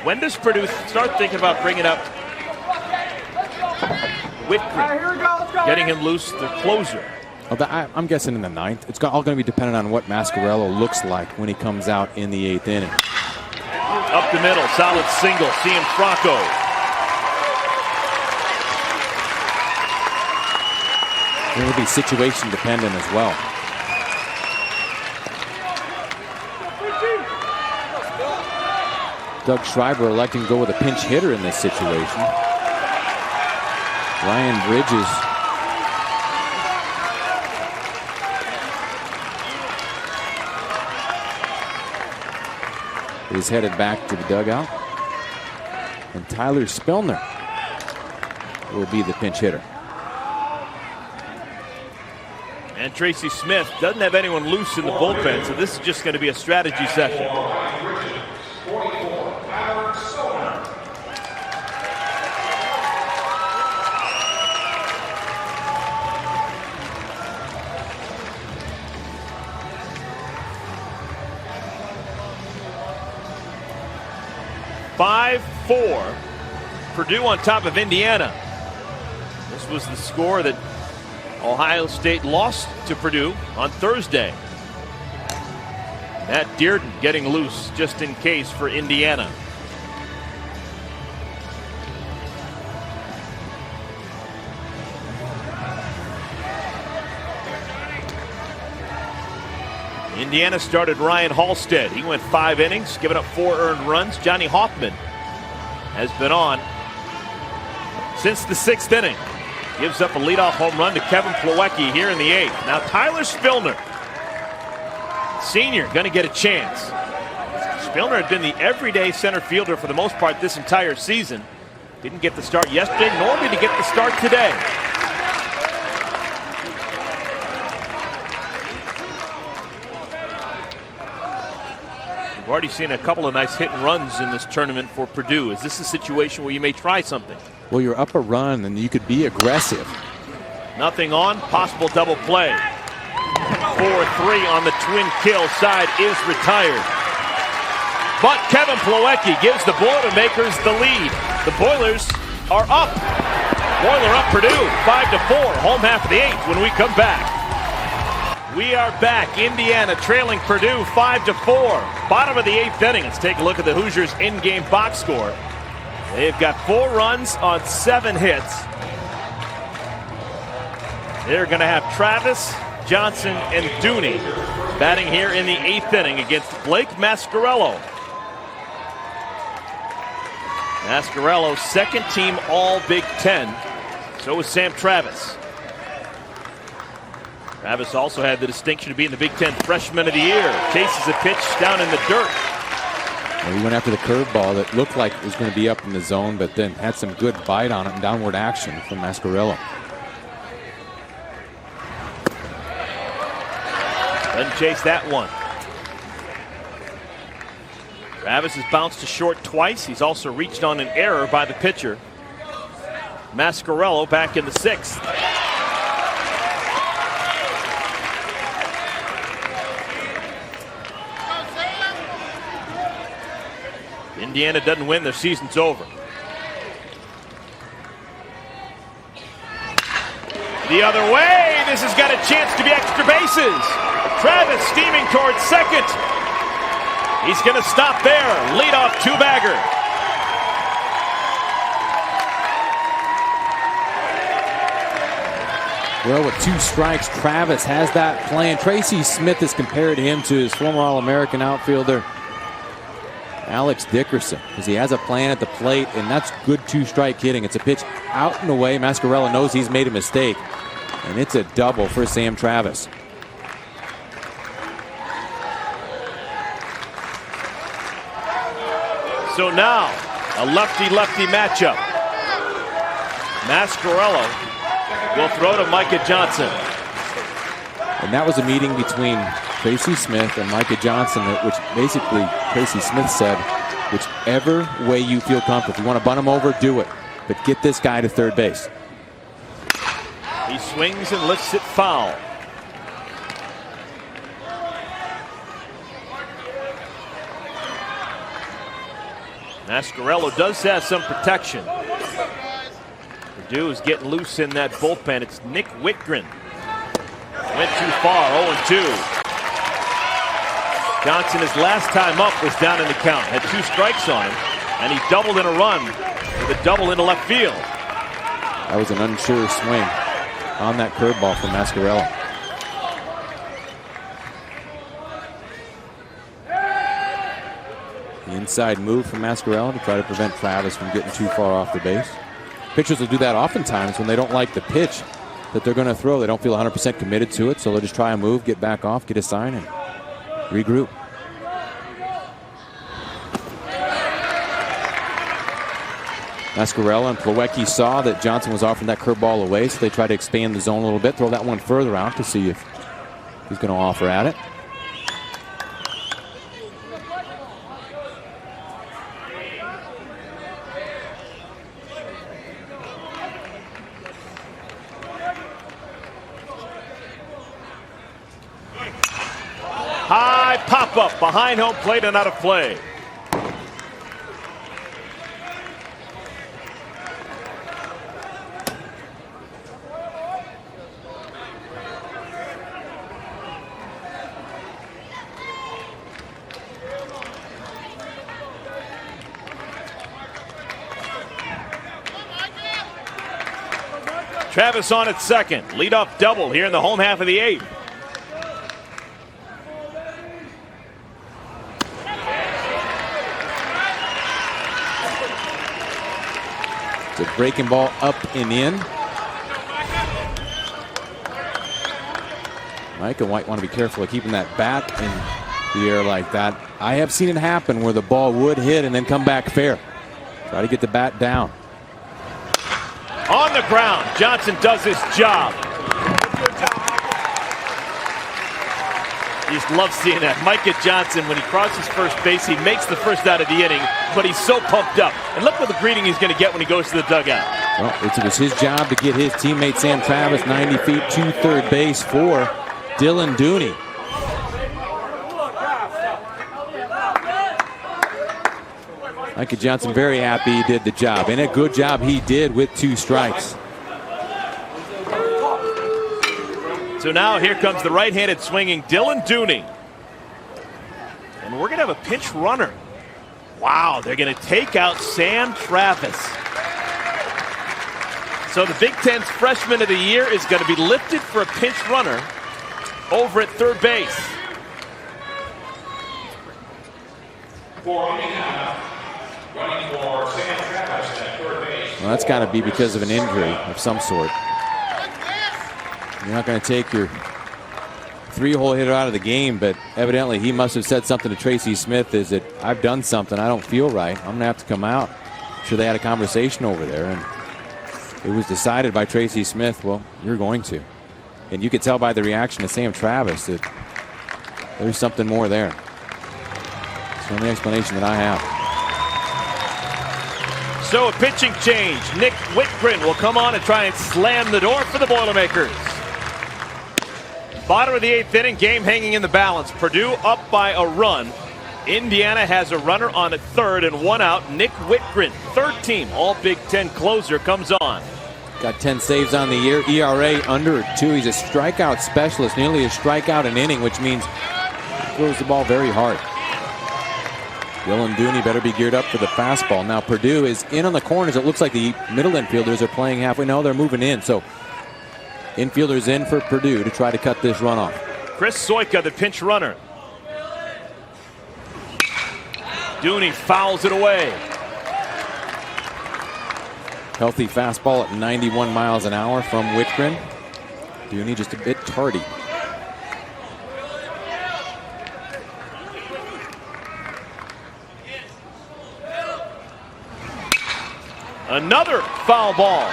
When does Purdue start thinking about bringing up Whitgren, getting him loose, the closer? I'm guessing in the 9th. It's all going to be dependent on what Mascarello looks like when he comes out in the 8th inning. Up the middle, solid single, Cianfrocco. It'll be situation dependent as well. Doug Schreiber electing to go with a pinch hitter in this situation. Ryan Bridges is headed back to the dugout. And Tyler Spellner will be the pinch hitter. And Tracy Smith doesn't have anyone loose in the bullpen, so this is just going to be a strategy session. (5-4). Purdue on top of Indiana. This was the score that Ohio State lost to Purdue on Thursday. Matt Dearden getting loose just in case for Indiana. Indiana started Ryan Halstead. He went 5 innings, giving up 4 earned runs. Johnny Hoffman has been on since the 6th inning. Gives up a leadoff home run to Kevin Plawecki here in the 8th. Now Tyler Spellner, senior, going to get a chance. Spellner had been the everyday center fielder for the most part this entire season. Didn't get the start yesterday, nor did he get the start today. We've already seen a couple of nice hit and runs in this tournament for Purdue. Is this a situation where you may try something? Well, you're up a run and you could be aggressive. Nothing on, possible double play. 4-3 on the twin kill side is retired. But Kevin Plawecki gives the Boilermakers the lead. The Boilers are up. Boiler up Purdue, 5-4, home half of the 8th when we come back. We are back. Indiana trailing Purdue 5-4. Bottom of the 8th inning. Let's take a look at the Hoosiers' in-game box score. They've got 4 runs on 7 hits. They're going to have Travis, Johnson, and Dooney batting here in the 8th inning against Blake Mascarello. Mascarello, second team All Big Ten. So is Sam Travis. Travis also had the distinction of being the Big Ten Freshman of the Year. Chases a pitch down in the dirt. Well, he went after the curveball that looked like it was going to be up in the zone, but then had some good bite on it and downward action from Mascarello. Doesn't chase that one. Travis has bounced to short twice. He's also reached on an error by the pitcher. Mascarello back in the 6th. Indiana doesn't win, their season's over. The other way, this has got a chance to be extra bases. Travis steaming towards second. He's going to stop there. Leadoff 2-bagger. Well, with 2 strikes, Travis has that plan. Tracy Smith has compared him to his former All-American outfielder, Alex Dickerson, because he has a plan at the plate, and that's good 2-strike hitting. It's a pitch out and away. Mascarello knows he's made a mistake, and it's a double for Sam Travis. So now, a lefty-lefty matchup. Mascarello will throw to Micah Johnson. And that was a meeting between Tracy Smith and Micah Johnson, which basically Tracy Smith said, whichever way you feel comfortable. If you want to bunt him over, do it. But get this guy to third base. He swings and lifts it foul. Mascarello does have some protection. Purdue is getting loose in that bullpen. It's Nick Whitgren. Went too far, 0-2. Johnson, his last time up, was down in the count. Had 2 strikes on him, and he doubled in a run with a double into left field. That was an unsure swing on that curveball from Mascarello. The inside move from Mascarello to try to prevent Travis from getting too far off the base. Pitchers will do that oftentimes when they don't like the pitch that they're going to throw. They don't feel 100% committed to it, so they'll just try a move, get back off, get a sign, and regroup. Mascarella and Plawecki saw that Johnson was offering that curveball away, so they tried to expand the zone a little bit, throw that one further out to see if he's going to offer at it. High pop-up behind home plate and out of play. Travis on at second. Leadoff double here in the home half of the 8th. It's a breaking ball up and in. Mike and White want to be careful of keeping that bat in the air like that. I have seen it happen where the ball would hit and then come back fair. Try to get the bat down. On the ground, Johnson does his job. You just love seeing that. Micah Johnson, when he crosses first base, he makes the first out of the inning, but he's so pumped up. And look what the greeting he's going to get when he goes to the dugout. Well, it was his job to get his teammate Sam Travis 90 feet to third base for Dylan Dooney. Micah Johnson very happy he did the job, and a good job he did with 2 strikes. So now here comes the right-handed swinging Dylan Dooney. And we're going to have a pinch runner. Wow, they're going to take out Sam Travis. So the Big Ten's freshman of the year is going to be lifted for a pinch runner over at third base. Well, that's got to be because of an injury of some sort. You're not going to take your 3-hole hitter out of the game, but evidently he must have said something to Tracy Smith, is that I've done something, I don't feel right, I'm going to have to come out. I'm sure they had a conversation over there, and it was decided by Tracy Smith, well, you're going to. And you could tell by the reaction of Sam Travis that there's something more there. It's the only explanation that I have. So a pitching change. Nick Whitgren will come on and try and slam the door for the Boilermakers. Bottom of the 8th inning, game hanging in the balance. Purdue up by a run. Indiana has a runner on at third and 1 out. Nick Whitgren, third team All Big Ten closer, comes on. Got 10 saves on the year. ERA under 2. He's a strikeout specialist, nearly a strikeout an inning, which means he throws the ball very hard. Dylan Dooney better be geared up for the fastball. Now Purdue is in on the corners. It looks like the middle infielders are playing halfway. No, they're moving in. So infielders in for Purdue to try to cut this run off. Chris Soika, the pinch runner. Dooney fouls it away. Healthy fastball at 91 miles an hour from Whitgren. Dooney just a bit tardy. Another foul ball.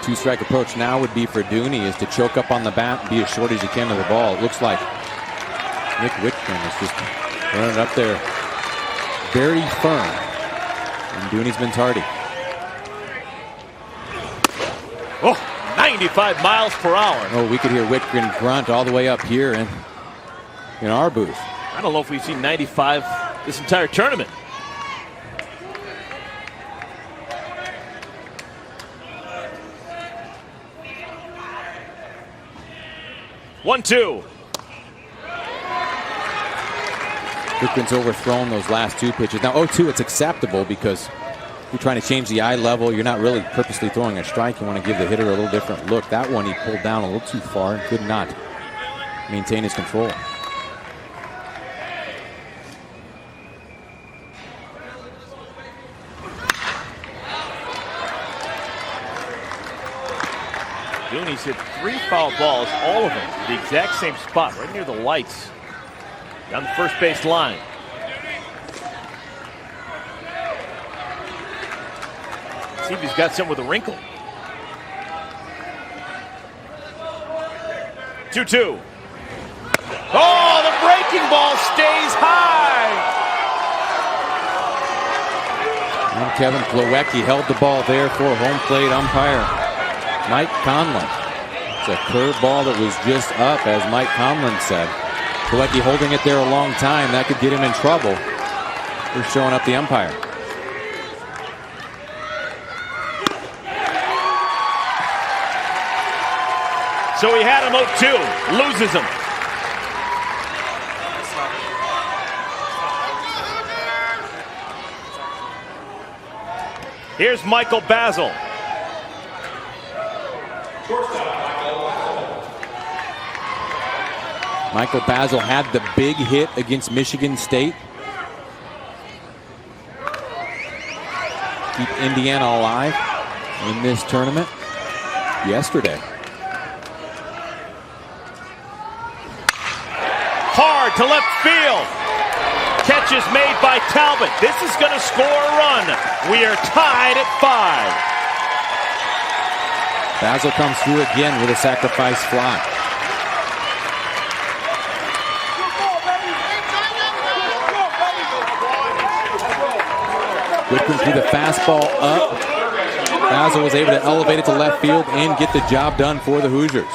Two-strike approach now would be for Dooney is to choke up on the bat and be as short as you can to the ball. It looks like Nick Whitgren is just running up there very firm. And Dooney's been tardy. Oh, 95 miles per hour. Oh, we could hear Whitgren grunt all the way up here in our booth. I don't know if we've seen 95 this entire tournament. One, two. Whitgren's overthrown those last 2 pitches. Now 0-2, it's acceptable because you're trying to change the eye level. You're not really purposely throwing a strike. You want to give the hitter a little different look. That one he pulled down a little too far and could not maintain his control. Dooney's hit 3 foul balls, all of them the exact same spot, right near the lights down the first base line. See if he's got something with a wrinkle. 2-2. Oh, the breaking ball stays high. And Kevin Plawecki held the ball there for home plate umpire Mike Conlon. It's a curveball that was just up, as Mike Conlon said. Plawecki holding it there a long time. That could get him in trouble for showing up the umpire. So he had him 0-2, loses him. Here's Michael Basil. Michael Basil had the big hit against Michigan State. Keep Indiana alive in this tournament yesterday. Hard to left field. Catch is made by Talbot. This is going to score a run. We are tied at 5. Basil comes through again with a sacrifice fly. Whitman threw the fastball up. Basil was able to elevate it to left field and get the job done for the Hoosiers.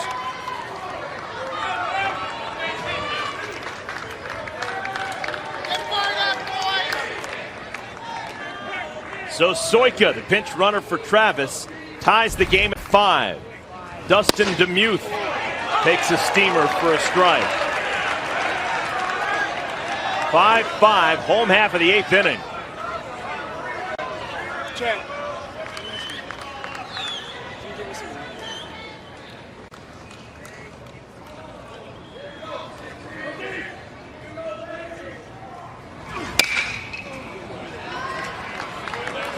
So Soika, the pinch runner for Travis, ties the game at 5. Dustin DeMuth takes a steamer for a strike. 5-5, home half of the 8th inning. Check.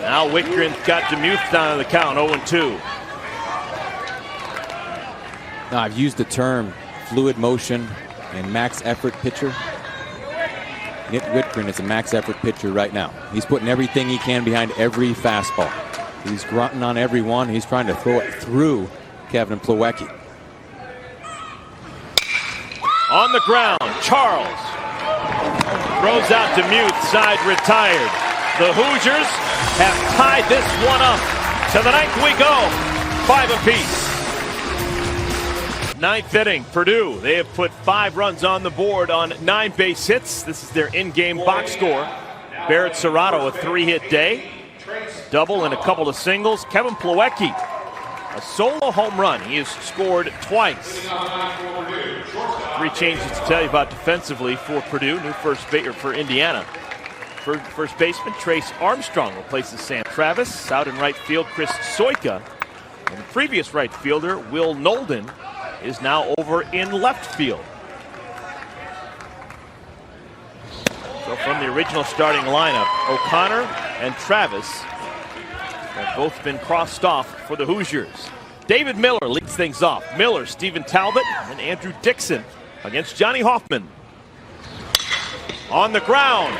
Now Wickren's got DeMuth down on the count, 0-2. Now, I've used the term fluid motion and max effort pitcher. Nick Whitgren is a max effort pitcher right now. He's putting everything he can behind every fastball. He's grunting on every one. He's trying to throw it through Kevin Plawecki. On the ground, Charles throws out DeMuth, side retired. The Hoosiers have tied this one up. To the 9th we go, 5 apiece. 9th inning, Purdue. They have put 5 runs on the board on 9 base hits. This is their in-game box score. Barrett Serrato, a 3-hit day. Double and a couple of singles. Kevin Plawecki, a solo home run. He has scored twice. 3 changes to tell you about defensively for Purdue. New first baseman for Indiana. First baseman Trace Armstrong replaces Sam Travis. Out in right field, Chris Soika. And the previous right fielder, Will Nolden, is now over in left field. So from the original starting lineup, O'Connor and Travis have both been crossed off for the Hoosiers. David Miller leads things off. Miller, Stephen Talbot, and Andrew Dixon against Johnny Hoffman. On the ground,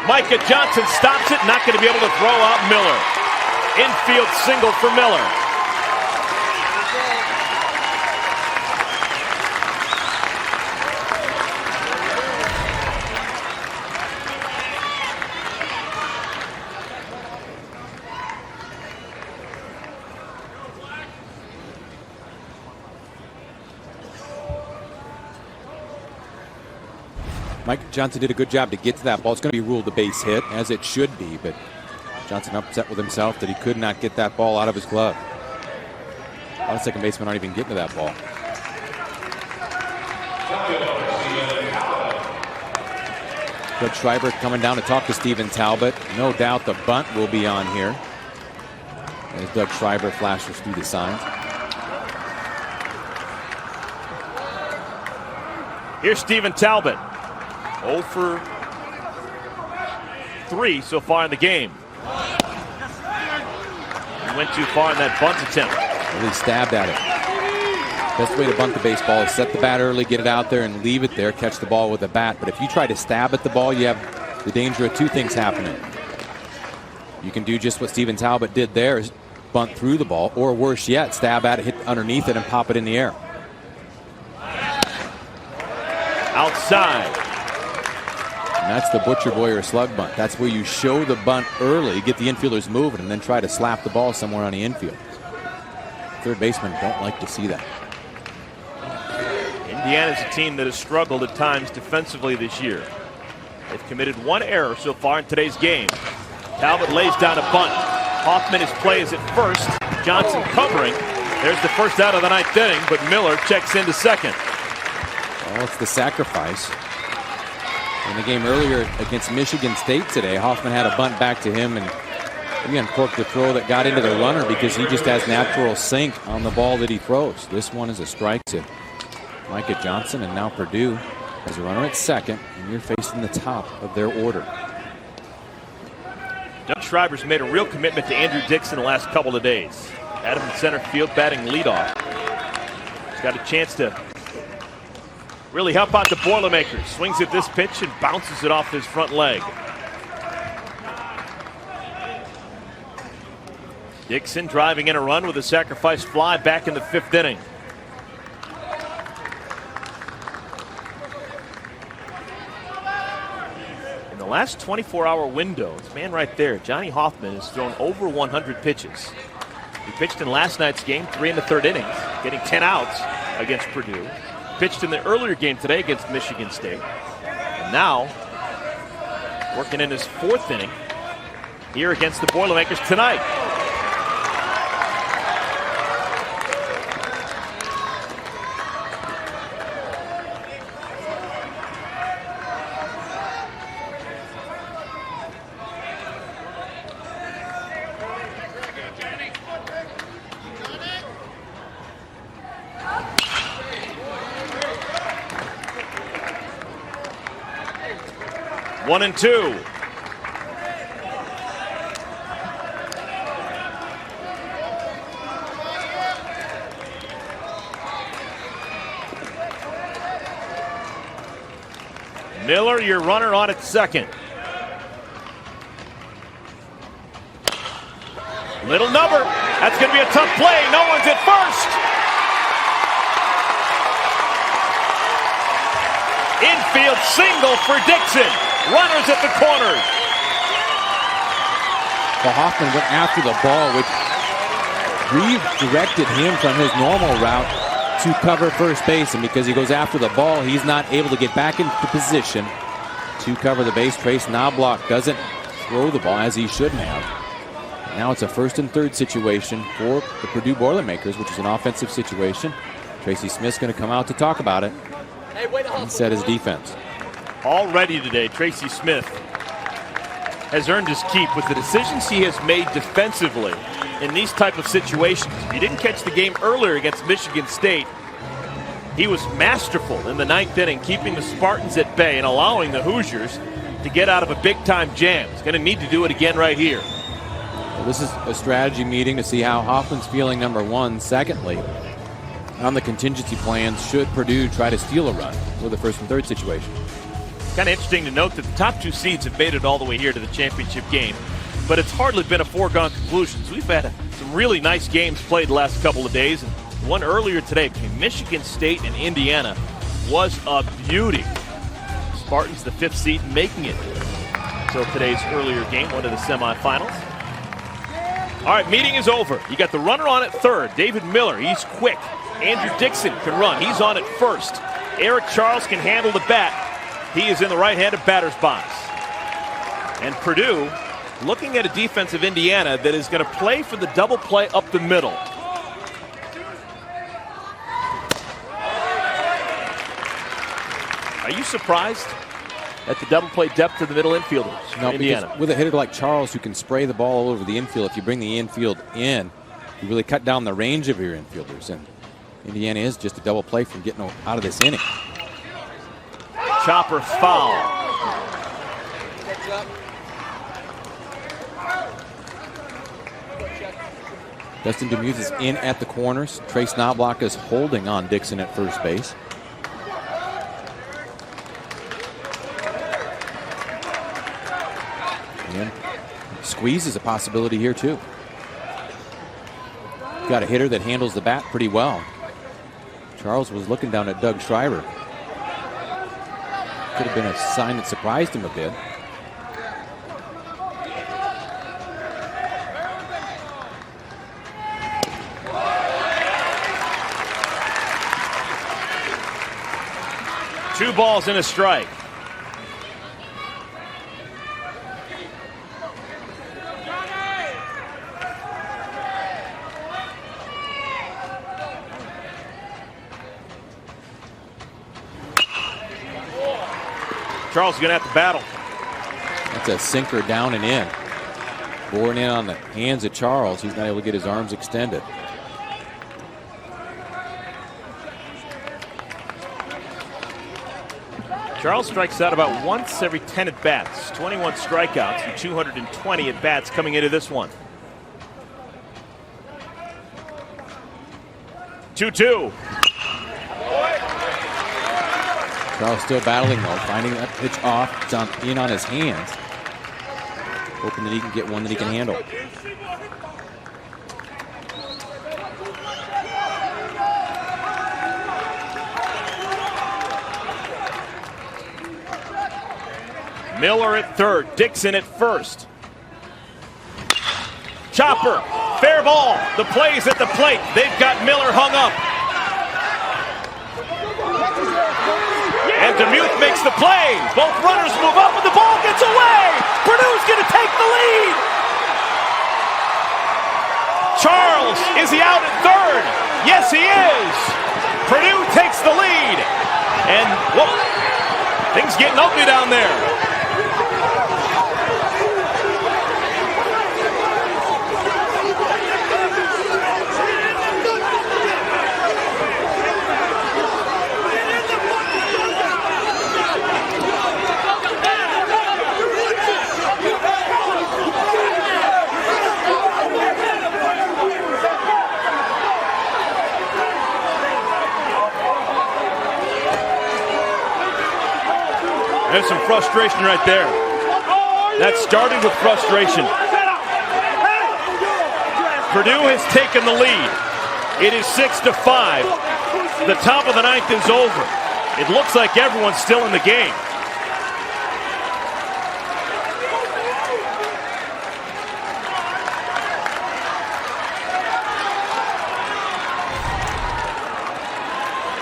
Micah Johnson stops it, not going to be able to throw out Miller. Infield single for Miller. Mike Johnson did a good job to get to that ball. It's going to be ruled a base hit, as it should be, but Johnson upset with himself that he could not get that ball out of his glove. A lot of second basemen aren't even getting to that ball. Doug Schreiber coming down to talk to Stephen Talbot. No doubt the bunt will be on here as Doug Schreiber flashes through the signs. Here's Stephen Talbot. 0 for 3 so far in the game. He went too far in that bunt attempt. Really stabbed at it. Best way to bunt the baseball is set the bat early, get it out there, and leave it there, catch the ball with a bat. But if you try to stab at the ball, you have the danger of two things happening. You can do just what Steven Talbot did there, is bunt through the ball, or worse yet, stab at it, hit underneath it, and pop it in the air. Outside. And that's the Butcher Boyer slug bunt. That's where you show the bunt early, get the infielders moving, and then try to slap the ball somewhere on the infield. Third basemen don't like to see that. Indiana's a team that has struggled at times defensively this year. They've committed one error so far in today's game. Talbot lays down a bunt. Hoffman, his play is at first. Johnson covering. There's the first out of the ninth inning, but Miller checks into second. Well, it's the sacrifice. In the game earlier against Michigan State today, Hoffman had a bunt back to him, and he uncorked the throw that got into the runner because he just has natural sink on the ball that he throws. This one is a strike to Micah Johnson, and now Purdue has a runner at second, and you're facing the top of their order. Doug Schreiber's made a real commitment to Andrew Dixon the last couple of days. Had him in center field batting leadoff. He's got a chance to really help out the Boilermakers. Swings at this pitch and bounces it off his front leg. Dixon driving in a run with a sacrifice fly back in the fifth inning. In the last 24-hour window, this man right there, Johnny Hoffman, has thrown over 100 pitches. He pitched in last night's game, 3 in the third innings, getting 10 outs against Purdue. Pitched in the earlier game today against Michigan State. And now, working in his fourth inning here against the Boilermakers tonight. One and two. Miller, your runner on at second. Little number. That's going to be a tough play. No one's at first. Infield single for Dixon. Runners at the corners. Well, Hoffman went after the ball, which redirected him from his normal route to cover first base. And because he goes after the ball, he's not able to get back into position to cover the base. Trace Knobloch doesn't throw the ball as he shouldn't have. Now it's a first and third situation for the Purdue Boilermakers, which is an offensive situation. Tracy Smith's going to come out to talk about it and set his defense. Already today, Tracy Smith has earned his keep with the decisions he has made defensively in these type of situations. If you didn't catch the game earlier against Michigan State, he was masterful in the ninth inning, keeping the Spartans at bay and allowing the Hoosiers to get out of a big-time jam. He's going to need to do it again right here. Well, this is a strategy meeting to see how Hoffman's feeling, number one. Secondly, on the contingency plans, should Purdue try to steal a run with a first and third situation. Kind of interesting to note that the top two seeds have made it all the way here to the championship game, but it's hardly been a foregone conclusion. So we've had some really nice games played the last couple of days, and one earlier today between Michigan State and Indiana was a beauty. Spartans, the fifth seed, making it so today's earlier game, one of the semifinals. All right, meeting is over. You got the runner on at third, David Miller. He's quick. Andrew Dixon can run. He's on at first. Eric Charles can handle the bat. He is in the right-handed batter's box. And Purdue looking at a defense of Indiana that is going to play for the double play up the middle. Are you surprised at the double play depth of the middle infielders? No, Indiana. because with a hitter like Charles who can spray the ball all over the infield, if you bring the infield in, you really cut down the range of your infielders. And Indiana is just a double play from getting out of this inning. Chopper foul. Dustin Demuth is in at the corners. Trace Knobloch is holding on Dixon at first base. And squeeze is a possibility here too. Got a hitter that handles the bat pretty well. Charles was looking down at Doug Schreiber. Could have been a sign that surprised him a bit. Two balls and a strike. Charles is going to have to battle. That's a sinker down and in. Born in on the hands of Charles. He's not able to get his arms extended. Charles strikes out about once every 10 at-bats. 21 strikeouts and 220 at-bats coming into this one. 2-2. Charles still battling though, finding that pitch off. It's in on his hands. Hoping that he can get one that he can handle. Miller at third, Dixon at first. Chopper, fair ball. The play's at the plate. They've got Miller hung up. And Demuth makes the play. Both runners move up and the ball gets away. Purdue's going to take the lead. Charles, is he out at third? Yes, he is. Purdue takes the lead. And whoa, things getting ugly down there. There's some frustration right there. That started with frustration. Purdue has taken the lead. It is 6-5. The top of the ninth is over. It looks like everyone's still in the game.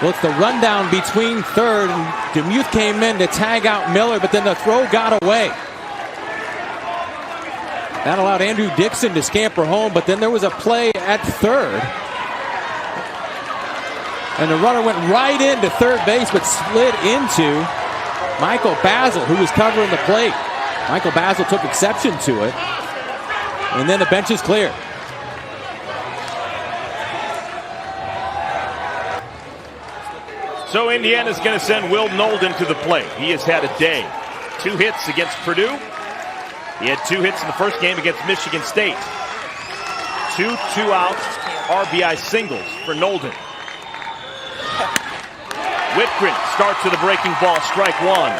Well, it's the rundown between third, and Demuth came in to tag out Miller, but then the throw got away. That allowed Andrew Dixon to scamper home, but then there was a play at third. And the runner went right into third base, but slid into Michael Basil, who was covering the plate. Michael Basil took exception to it, and then the bench is clear. So Indiana's going to send Will Nolden to the plate. He has had a day. 2 hits against Purdue. He had 2 hits in the first game against Michigan State. 2 2-out RBI singles for Nolden. Whitgren starts with a breaking ball, strike 1.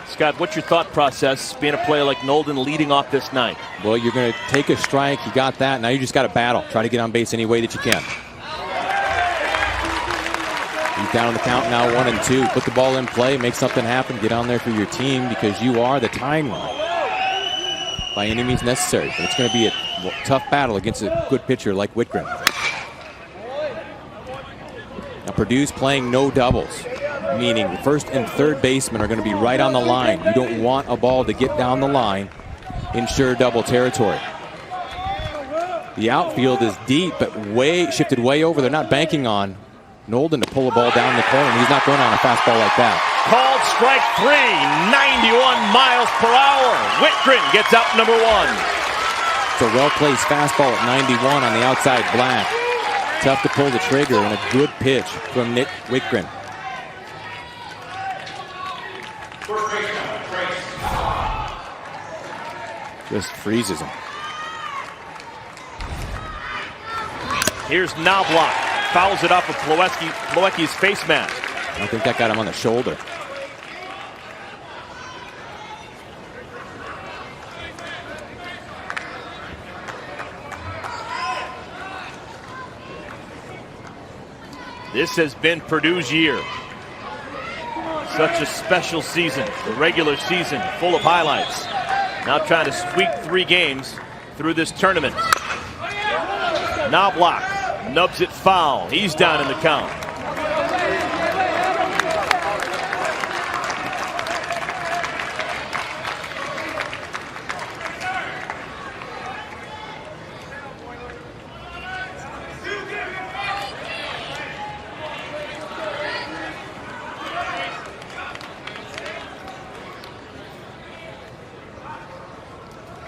Scott, what's your thought process being a player like Nolden leading off this night? Well, you're going to take a strike. You got that. Now you just got to battle. Try to get on base any way that you can. He's down on the count now, 1-2. Put the ball in play. Make something happen. Get on there for your team because you are the time runner by any means necessary. But it's going to be a tough battle against a good pitcher like Whitgren. Now Purdue's playing no doubles, meaning first and third baseman are going to be right on the line. You don't want a ball to get down the line in sure double territory. The outfield is deep, but shifted way over. They're not banking on Nolden to pull a ball down the corner, and he's not going on a fastball like that. Called strike 3, 91 miles per hour. Whitgren gets out number 1. It's a well-placed fastball at 91 on the outside black. Tough to pull the trigger, and a good pitch from Nick Wickgren. Just freezes him. Here's Knobloch. Fouls it off of Plawecki's face mask. I think that got him on the shoulder. This has been Purdue's year. Such a special season. The regular season full of highlights. Now trying to sweep 3 games through this tournament. Knobloch nubs it foul. He's down in the count.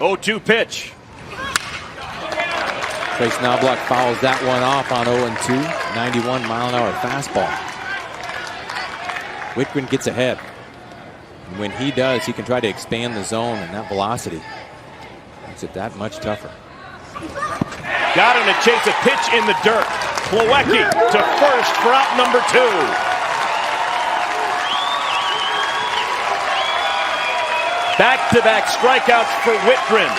Oh, 2 pitch. Trace Knobloch fouls that one off on 0-2. 91-mile-an-hour fastball. Wickgren gets ahead. And when he does, he can try to expand the zone, and that velocity makes it that much tougher. Got him to chase a pitch in the dirt. Plawecki to first for out number 2. Back-to-back strikeouts for Wickgren.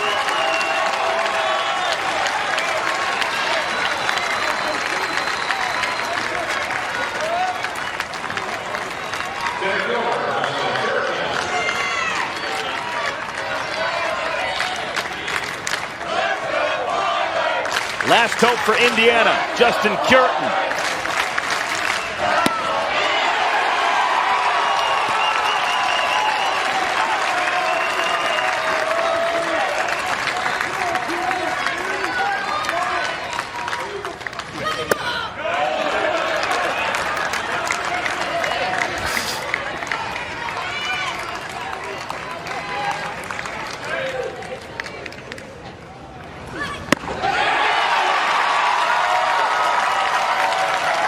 Last hope for Indiana, Justin Curtin.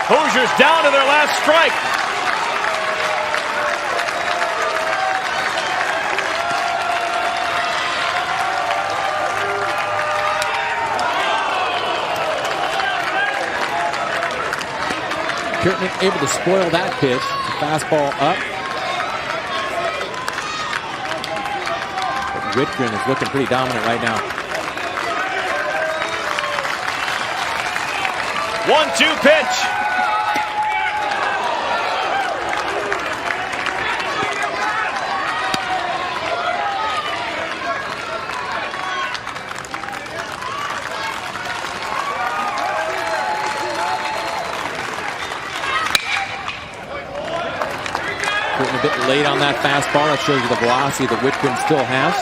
Hoosiers down to their last strike. Curtin able to spoil that pitch. Fastball up. But Wickgren is looking pretty dominant right now. 1-2 pitch. A bit late on that fastball. That shows you the velocity that Wickgren still has.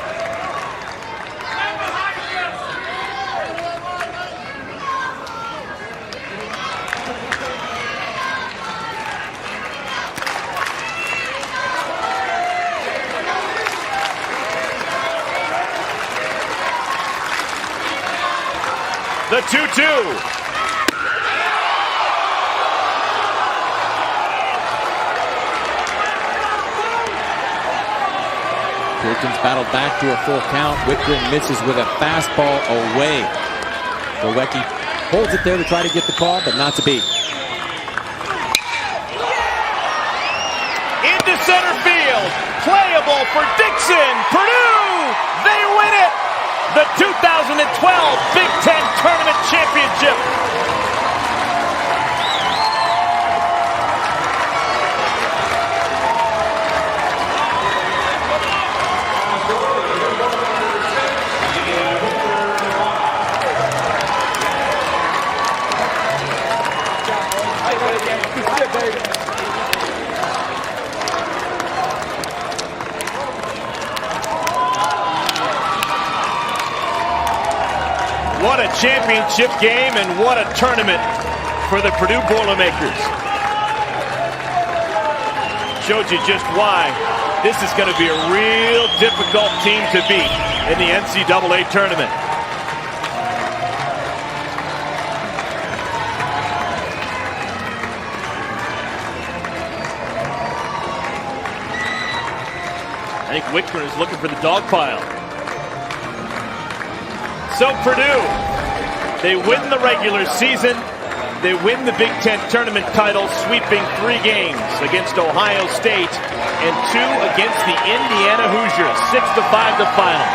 The 2-2. Perkins battled back to a full count. Wickgren misses with a fastball away. Plawecki holds it there to try to get the call, but not to be. Into center field. Playable for Dixon. Purdue! They win it! The 2012 Big Ten Tournament Championship. What a championship game and what a tournament for the Purdue Boilermakers. Showed you just why this is going to be a real difficult team to beat in the NCAA tournament. I think Wickman is looking for the dog pile. So Purdue, they win the regular season. They win the Big Ten tournament title, sweeping 3 games against Ohio State and 2 against the Indiana Hoosiers. 6-5 the final.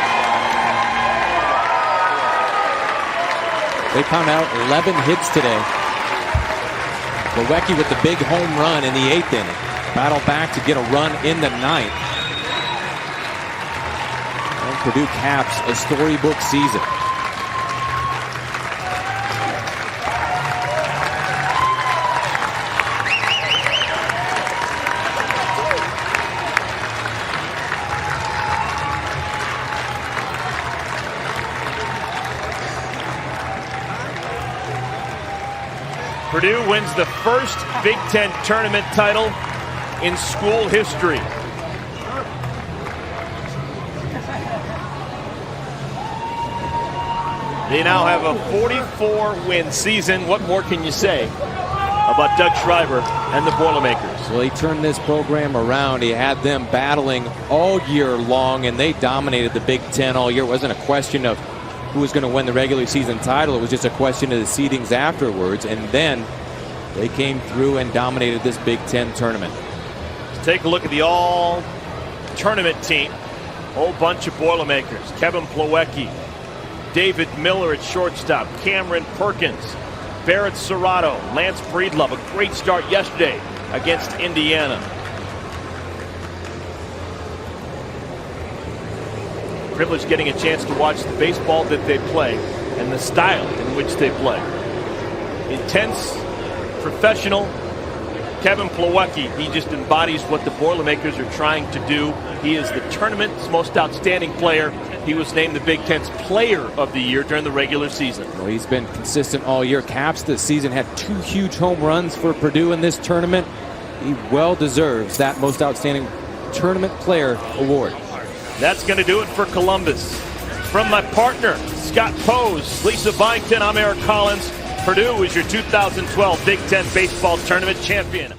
They pound out 11 hits today. Plawecki with the big home run in the 8th inning. Battle back to get a run in the 9th. And Purdue caps a storybook season. Purdue wins the first Big Ten tournament title in school history. They now have a 44-win season. What more can you say about Doug Schreiber and the Boilermakers? Well, he turned this program around. He had them battling all year long, and they dominated the Big Ten all year. It wasn't a question of who was going to win the regular season title. It was just a question of the seedings afterwards, and then they came through and dominated this Big Ten tournament. Let's take a look at the all-tournament team. Whole bunch of Boilermakers. Kevin Plawecki, David Miller at shortstop, Cameron Perkins, Barrett Serrato, Lance Breedlove. A great start yesterday against Indiana. Privileged getting a chance to watch the baseball that they play and the style in which they play. Intense, professional. Kevin Plawecki, he just embodies what the Boilermakers are trying to do. He is the tournament's most outstanding player. He was named the Big Ten's Player of the Year during the regular season. Well, he's been consistent all year. Caps this season had 2 huge home runs for Purdue in this tournament. He well deserves that most outstanding tournament player award. That's going to do it for Columbus. From my partner, Scott Pose, Lisa Byington, I'm Eric Collins. Purdue is your 2012 Big Ten Baseball Tournament champion.